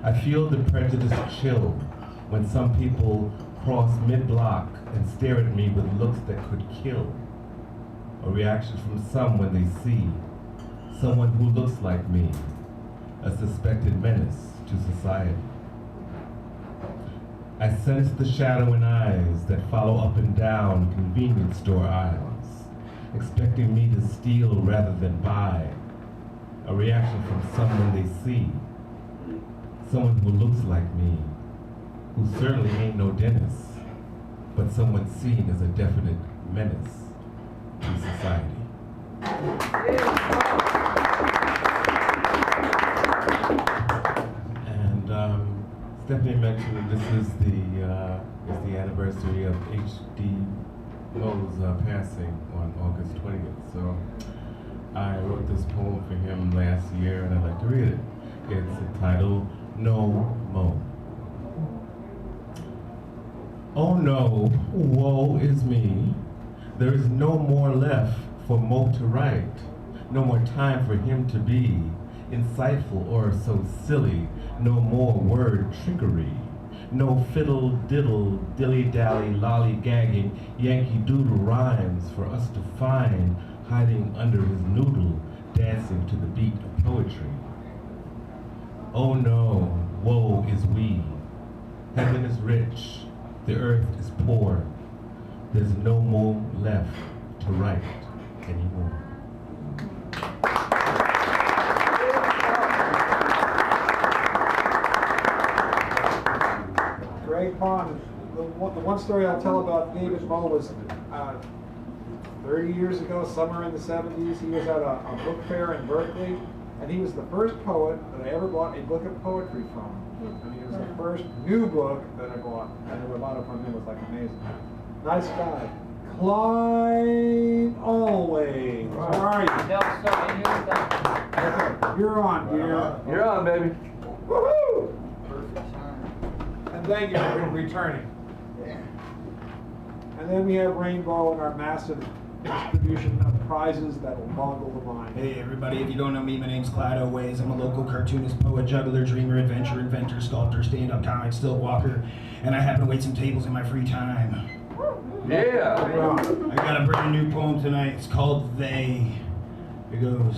I feel the prejudice chill when some people cross mid-block and stare at me with looks that could kill. A reaction from some when they see someone who looks like me, a suspected menace to society. I sense the shadow in eyes that follow up and down convenience store aisles, expecting me to steal rather than buy. A reaction from someone they see, someone who looks like me, who certainly ain't no dentist, but someone seen as a definite menace to society. And Stephanie mentioned that this is the anniversary of H.D. Mo's passing on August 20th. So I wrote this poem for him last year, and I'd like to read it. It's entitled No Mo. Oh no, woe is me. There is no more left for Mo to write. No more time for him to be insightful or so silly. No more word trickery. No fiddle diddle dilly dally lollygagging Yankee Doodle rhymes for us to find hiding under his noodle, dancing to the beat of poetry. Oh no, woe is we. Heaven is rich, the earth is poor. There's no more left to write anymore. Great poem. The one story I'll tell about David Mo was 30 years ago, somewhere in the 70s, he was at a book fair in Berkeley, and he was the first poet that I ever bought a book of poetry from. And he was the first new book that I bought, and the bought it from him was like amazing. Nice guy. Clyde Always. How are you? You're on, dear. You're on, baby. Woohoo! And thank you for returning. And then we have Rainbow and our massive distribution of prizes that will boggle the mind. Hey everybody, if you don't know me, my name's Clyde Always. I'm a local cartoonist, poet, juggler, dreamer, adventurer, inventor, sculptor, stand-up comic, still walker, and I happen to wait some tables in my free time. Yeah! I got a brand new poem tonight. It's called They. It goes,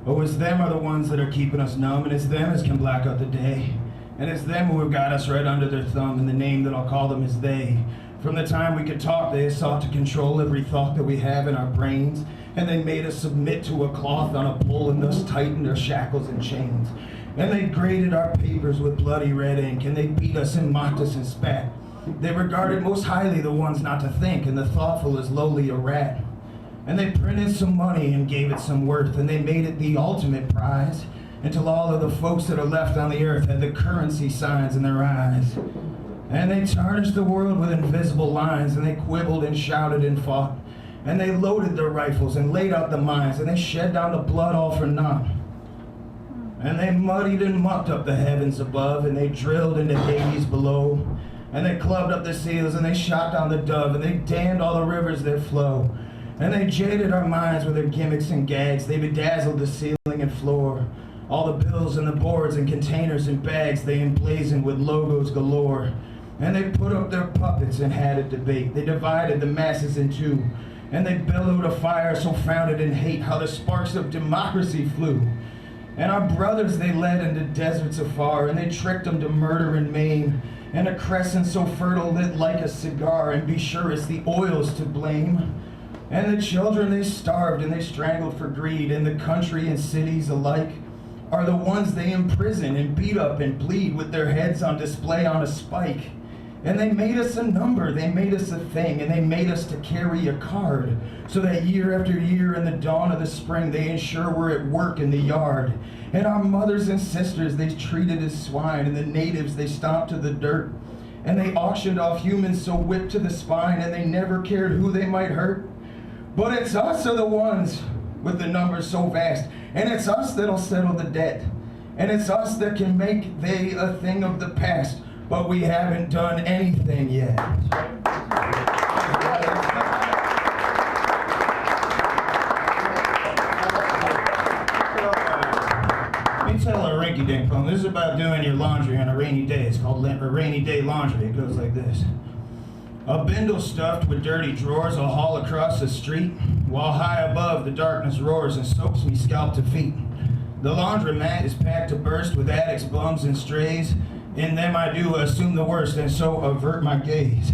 oh, it's them are the ones that are keeping us numb, and it's them as can black out the day. And it's them who have got us right under their thumb, and the name that I'll call them is they. From the time we could talk, they sought to control every thought that we have in our brains, and they made us submit to a cloth on a pole and thus tightened our shackles and chains. And they graded our papers with bloody red ink, and they beat us and mocked us and spat. They regarded most highly the ones not to think, and the thoughtful as lowly a rat. And they printed some money and gave it some worth, and they made it the ultimate prize, until all of the folks that are left on the earth had the currency signs in their eyes. And they tarnished the world with invisible lines, and they quibbled and shouted and fought. And they loaded their rifles and laid out the mines, and they shed down the blood all for naught. And they muddied and mucked up the heavens above, and they drilled into Hades below. And they clubbed up the seals, and they shot down the dove, and they dammed all the rivers that flow. And they jaded our minds with their gimmicks and gags. They bedazzled the ceiling and floor. All the bills and the boards and containers and bags they emblazoned with logos galore. And they put up their puppets and had a debate. They divided the masses in two. And they billowed a fire so founded in hate, how the sparks of democracy flew. And our brothers they led into deserts afar, and they tricked them to murder and maim. And a crescent so fertile lit like a cigar, and be sure it's the oil's to blame. And the children they starved and they strangled for greed, and the country and cities alike are the ones they imprison and beat up and bleed with their heads on display on a spike. And they made us a number, they made us a thing, and they made us to carry a card, so that year after year in the dawn of the spring they ensure we're at work in the yard. And our mothers and sisters they treated as swine, and the natives they stomped to the dirt. And they auctioned off humans so whipped to the spine, and they never cared who they might hurt. But it's us are the ones with the numbers so vast, and it's us that'll settle the debt. And it's us that can make they a thing of the past, but we haven't done anything yet. rinky dink poem. This is about doing your laundry on a rainy day. It's called Rainy Day Laundry. It goes like this. A bindle stuffed with dirty drawers I'll haul across the street, while high above the darkness roars and soaks me scalp to feet. The laundromat is packed to burst with addicts, bums, and strays. In them I do assume the worst and so avert my gaze.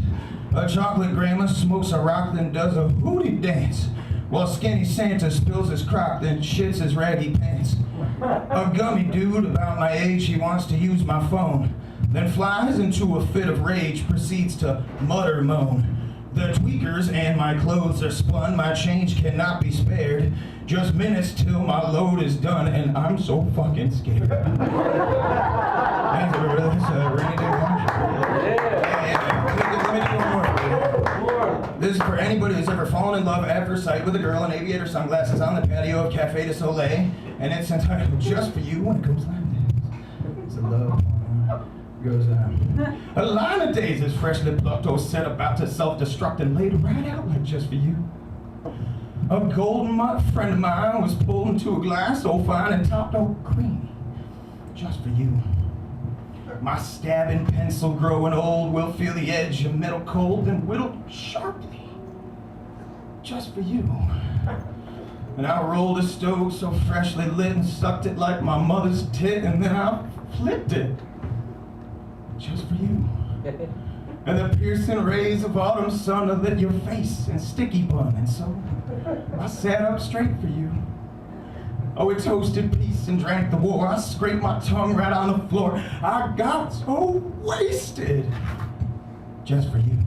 A chocolate grandma smokes a rock, then does a hootie dance, while skinny Santa spills his crock, then shits his raggy pants. A gummy dude about my age, he wants to use my phone, then flies into a fit of rage, proceeds to mutter moan. The tweakers and my clothes are spun, my change cannot be spared. Just minutes till my load is done, and I'm so fucking scared. Thanks for this rainy day laundry. Let me do one more. This is for anybody who's ever fallen in love at first sight with a girl in aviator sunglasses on the patio of Cafe de Soleil, and it's entitled Just For You, when it goes like this. It's a love. Goes a line of daisies freshly plucked or set about to self-destruct and laid right out like Just For You. A golden friend of mine was pulled into a glass so fine and topped all creamy. Just for you. My stabbing pencil growing old will feel the edge of metal cold and whittled sharply. Just for you. And I rolled a stove so freshly lit and sucked it like my mother's tit, and then I flipped it. Just for you. And the piercing rays of autumn sun have lit your face and sticky bun, and so I sat up straight for you. Oh, we toasted peace and drank the war. I scraped my tongue right on the floor. I got so wasted. Just for you.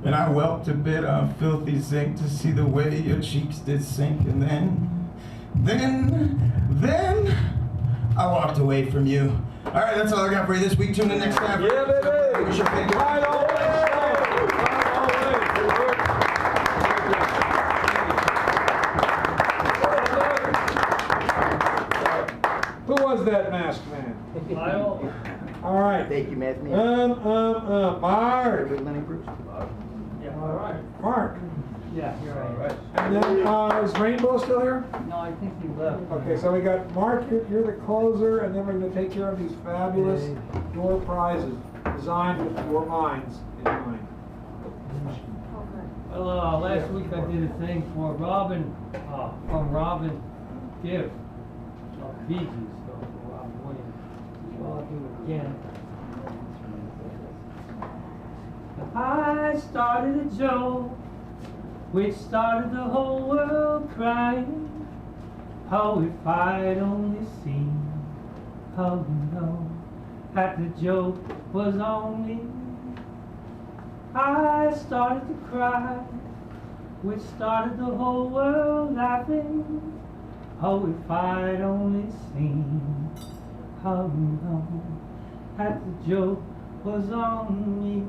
And I wept a bit on filthy zinc to see the way your cheeks did sink, and then I walked away from you. All right, that's all I got for you this week. Tune in next time. Yeah, baby. We should pick it. Right on. Who was that masked man? Lyle. All right. Thank you, masked man. Mark. Lenny Bruce. Yeah, all right. Mark. Yeah, you're right. And then, is Rainbow still here? No, I think he left. Okay, so we got Mark, you're the closer, and then we're gonna take care of these fabulous door prizes designed with your minds in mind. Well, last week I did a thing for Robin, from Robin Gift of Bee Gees, so for Robin Williams. So I'll do it again. I started a joke which started the whole world crying. Oh, if I'd only seen, how you know that the joke was on me. I started to cry, which started the whole world laughing. Oh, if I'd only seen, how you know that the joke was on me.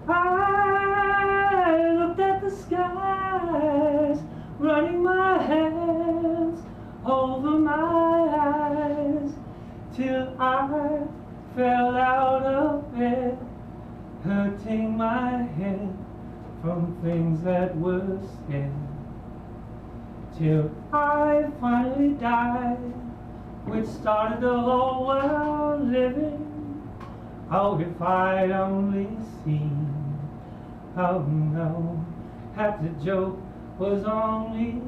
I looked at the skies, running my hands over my eyes, till I fell out of bed, hurting my head from things that were said, till I finally died, which started the whole world living. Oh, if I'd only seen, how you know that the joke was on me.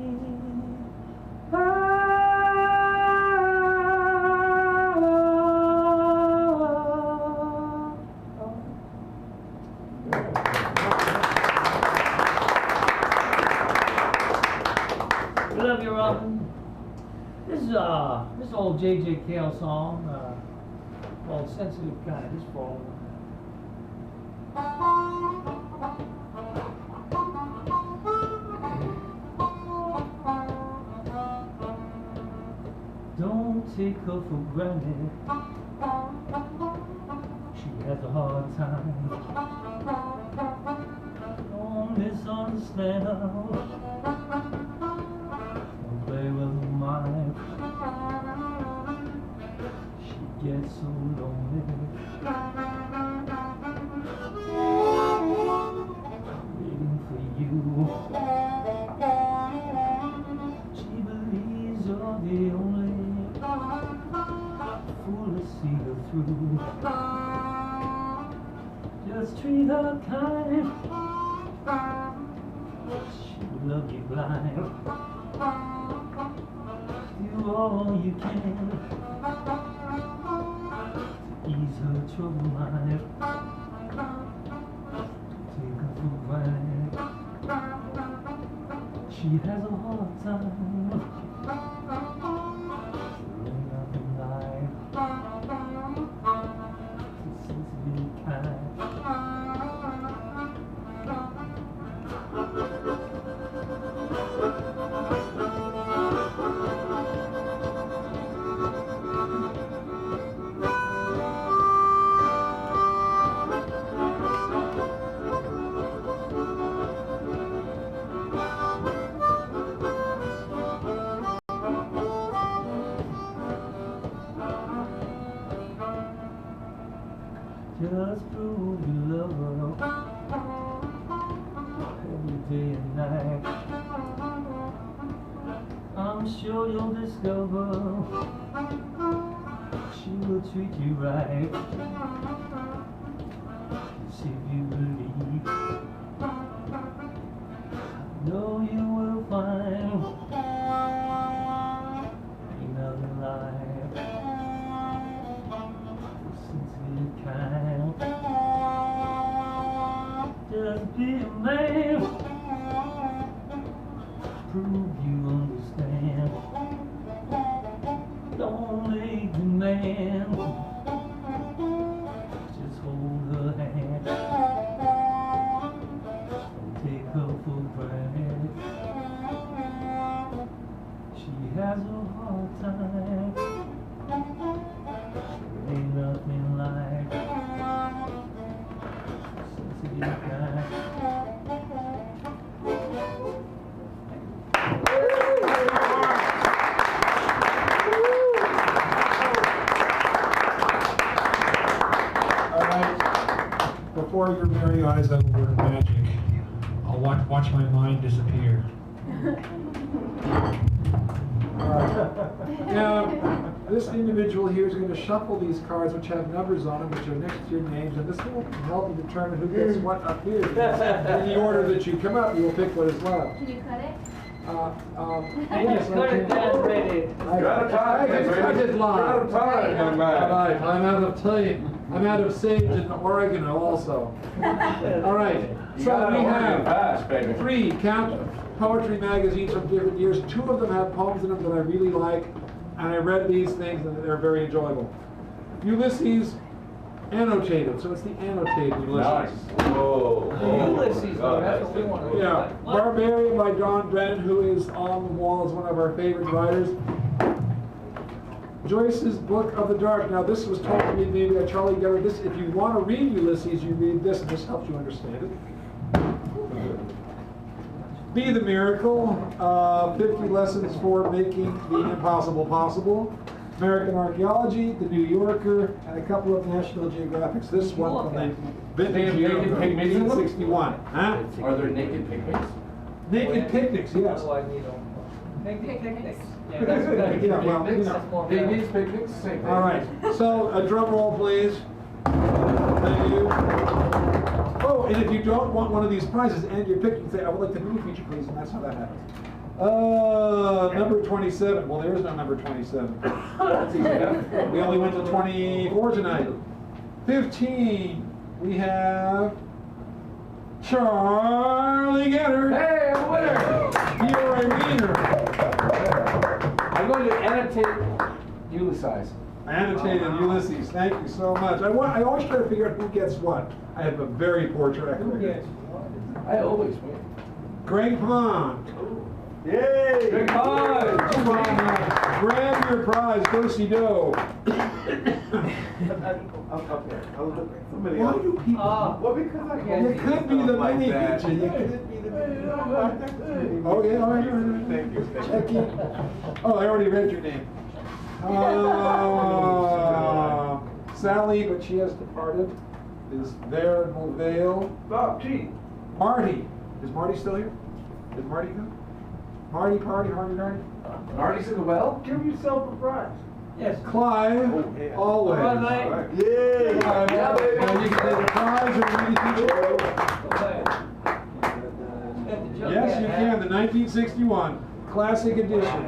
We love you, Robin. This is old J.J. Cale song called Sensitive Kind. It's for all of them. Don't take her for granted. She has a hard time. Don't misunderstand her. Don't play with her mind. She gets so lonely. Waiting for you. She believes you're true. Just treat her kind. She will love you blind. Do all you can to ease her troubled mind. Take her for granted. She has a hard time. Ain't nothing like this is really kind. Just prove you love her every day and night. I'm sure you'll discover she will treat you right. See if you believe, I know you will find ain't nothing like sincere kind. Just be a man, prove you understand. Don't make the man, just hold her hand. Don't take her for granted. She has a hard time. There ain't nothing like sensitive kind. Before your very eyes have a word of magic, I'll watch my mind disappear. Now, this individual here is going to shuffle these cards which have numbers on them, which are next to your names, and this will help you determine who gets what up here. In the order that you come up, you will pick what is left. Can you cut it? Yes, Cut it down, ready. I did live. Alright, I'm out of time. I'm out of sage and oregano also. Alright, so we have 3 poetry magazines from different years. 2 of them have poems in them that I really like, and I read these things and they're very enjoyable. Ulysses, annotated, so it's the annotated Ulysses. Nice. Ulysses, that's what we want to Yeah, Barbarian by Don Brennan, who is on the wall as one of our favorite writers. Joyce's Book of the Dark. Now this was told to me maybe by Charlie Geller. This, if you want to read Ulysses, you read this, and this helps you understand it. Be the Miracle, 50 Lessons for Making the Impossible Possible. American Archaeology, The New Yorker, and a couple of National Geographics. This one from the vintage year of 1861. Huh? Are there naked picnics? Naked picnics, yes. Naked picnics. Yeah, well, you know. Babies, picnics, same thing. All right, so a drum roll, please. Thank you. Oh, and if you don't want one of these prizes and you're picking, say, I would like the movie feature, please, and that's how that happens. Number 27. Well, there is no number 27. That's easy enough. We only went to 24 tonight. 15. We have Charlie Getter. Hey, I'm a winner! You're a winner. I'm going to annotate Ulysses. Annotated Ulysses. Thank you so much. I always try to figure out who gets what. I have a very poor track record. I always win. Greg Pond. Yay! Greg Pond! Grab your prize, do-si-do. Somebody Why else. do people? Well, because I can't. You could be the mini feature. You could be the Oh, yeah, all right. Thank you. Check in. Oh, I already read your name. Sally, but she has departed, is there in Movale. Bob T. Marty. Is Marty still here? Did Marty go? Marty, Hardy. Marty's in the well? Give yourself a prize. Yes. Clive Always. All right, mate. Yay! Clive Always. Now you can take the prize or read teacher. Yes, you can. The 1961 classic edition.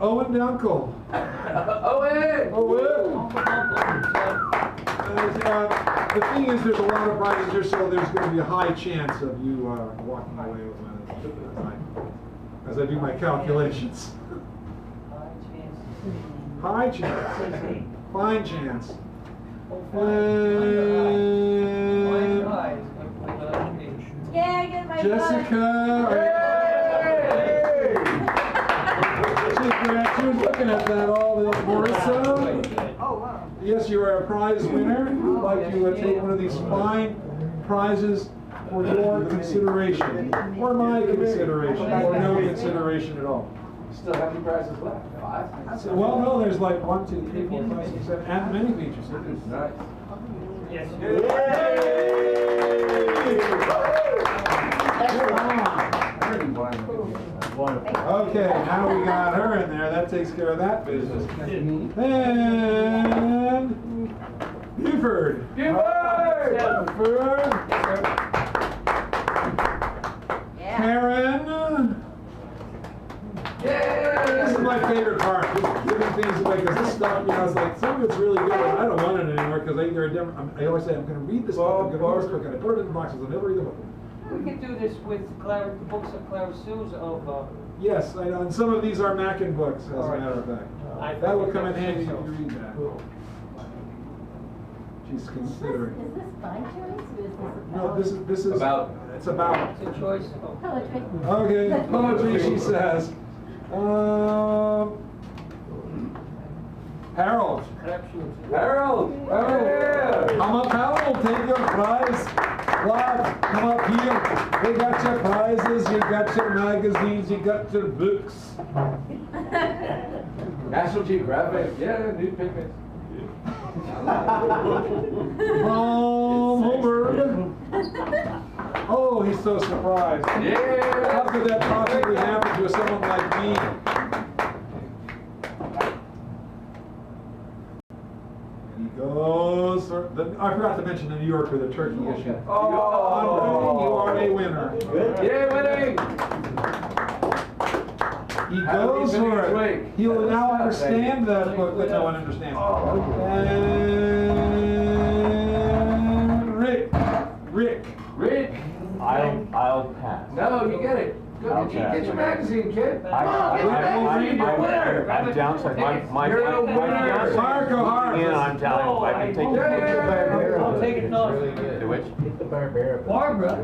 Owen Dunkel. Owen! The thing is, there's a lot of prizes here, so there's going to be a high chance of you walking away with one as I do my calculations. High chance. Fine chance. Yeah, I get my Jessica. She was looking at that all the Marissa. Oh, wow. Yes, you are a prize winner. We'd like to take one of these fine prizes for your consideration, or my consideration, or no consideration at all. Still have any prizes left? 5? Well, no, there's like 1, 2, 3, 4, 5, 6, 7, and many features. Nice. Yes. Okay, now we got her in there. That takes care of that business. And Buford. Karen. This is my favorite part. Just giving things away, because this stuff, you know, it's like some of it's really good, and I don't want it anymore because I always say I'm going to read this book, I'm going to read this book, and I put it in the boxes. I'll never read the book. We could do this with the books of Clara Sue's of. Yes, I know, and some of these are Mackin books, as a matter of fact. That will come in handy if you read that. She's considering. Is this by choice or is this No, this is about. It's about. It's a choice. poetry? Okay, poetry, she says. Harold. Harold. Come up, Harold. Take your prize. Lad, come up here. They got your prizes. You got your magazines. You got your books. National Geographic. Yeah, newspapers. Holberg. Oh, he's so surprised. Yeah. How could that possibly happen to someone like me? He goes. I forgot to mention the New Yorker, the turkey issue. Oh. You are a winner. Yeah, winning. He goes for it. He will now understand that book that no one understands. And Rick. I'll pass. No, you get it. Go get your magazine, kid. I'm downside. You're a winner. Marco Hart. Yeah, I'm telling you, I can take the I'll take it off. The which? The Barbara. Barbara.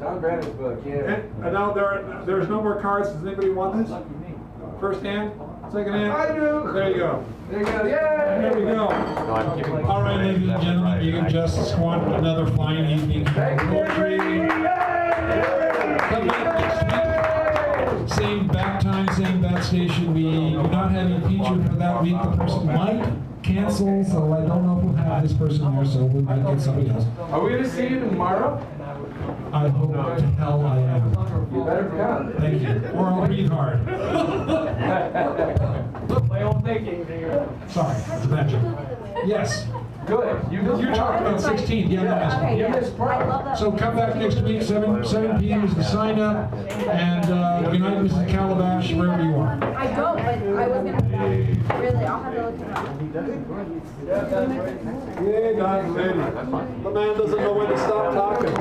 Don Brandon's book, yeah. And now there's no more cards. Does anybody want this? First hand? Second hand? I do. There you go. There you go. Yay! There we go. No, I'm giving. All right, ladies and gentlemen, you can just squander another fine evening of poetry. Come back next week. Same bat time, same bat station. We do not have a feature for that week. The person might cancel, so I don't know if we'll have this person here, so we might get somebody else. Are we going to see you tomorrow? I hope to hell I am. You better come. Thank you. Or I'll breathe hard. I don't think anything. Sorry, it's a magic. Yes. Good. You're talking about 16. Yeah, no, You missed part. So come back next week, 7 p.m. is the sign up, and good night, Mrs. Calabash, wherever you are. I don't, but I was gonna. Really, I'll have to look him up. Yeah, God's lady. The man doesn't know when to stop talking.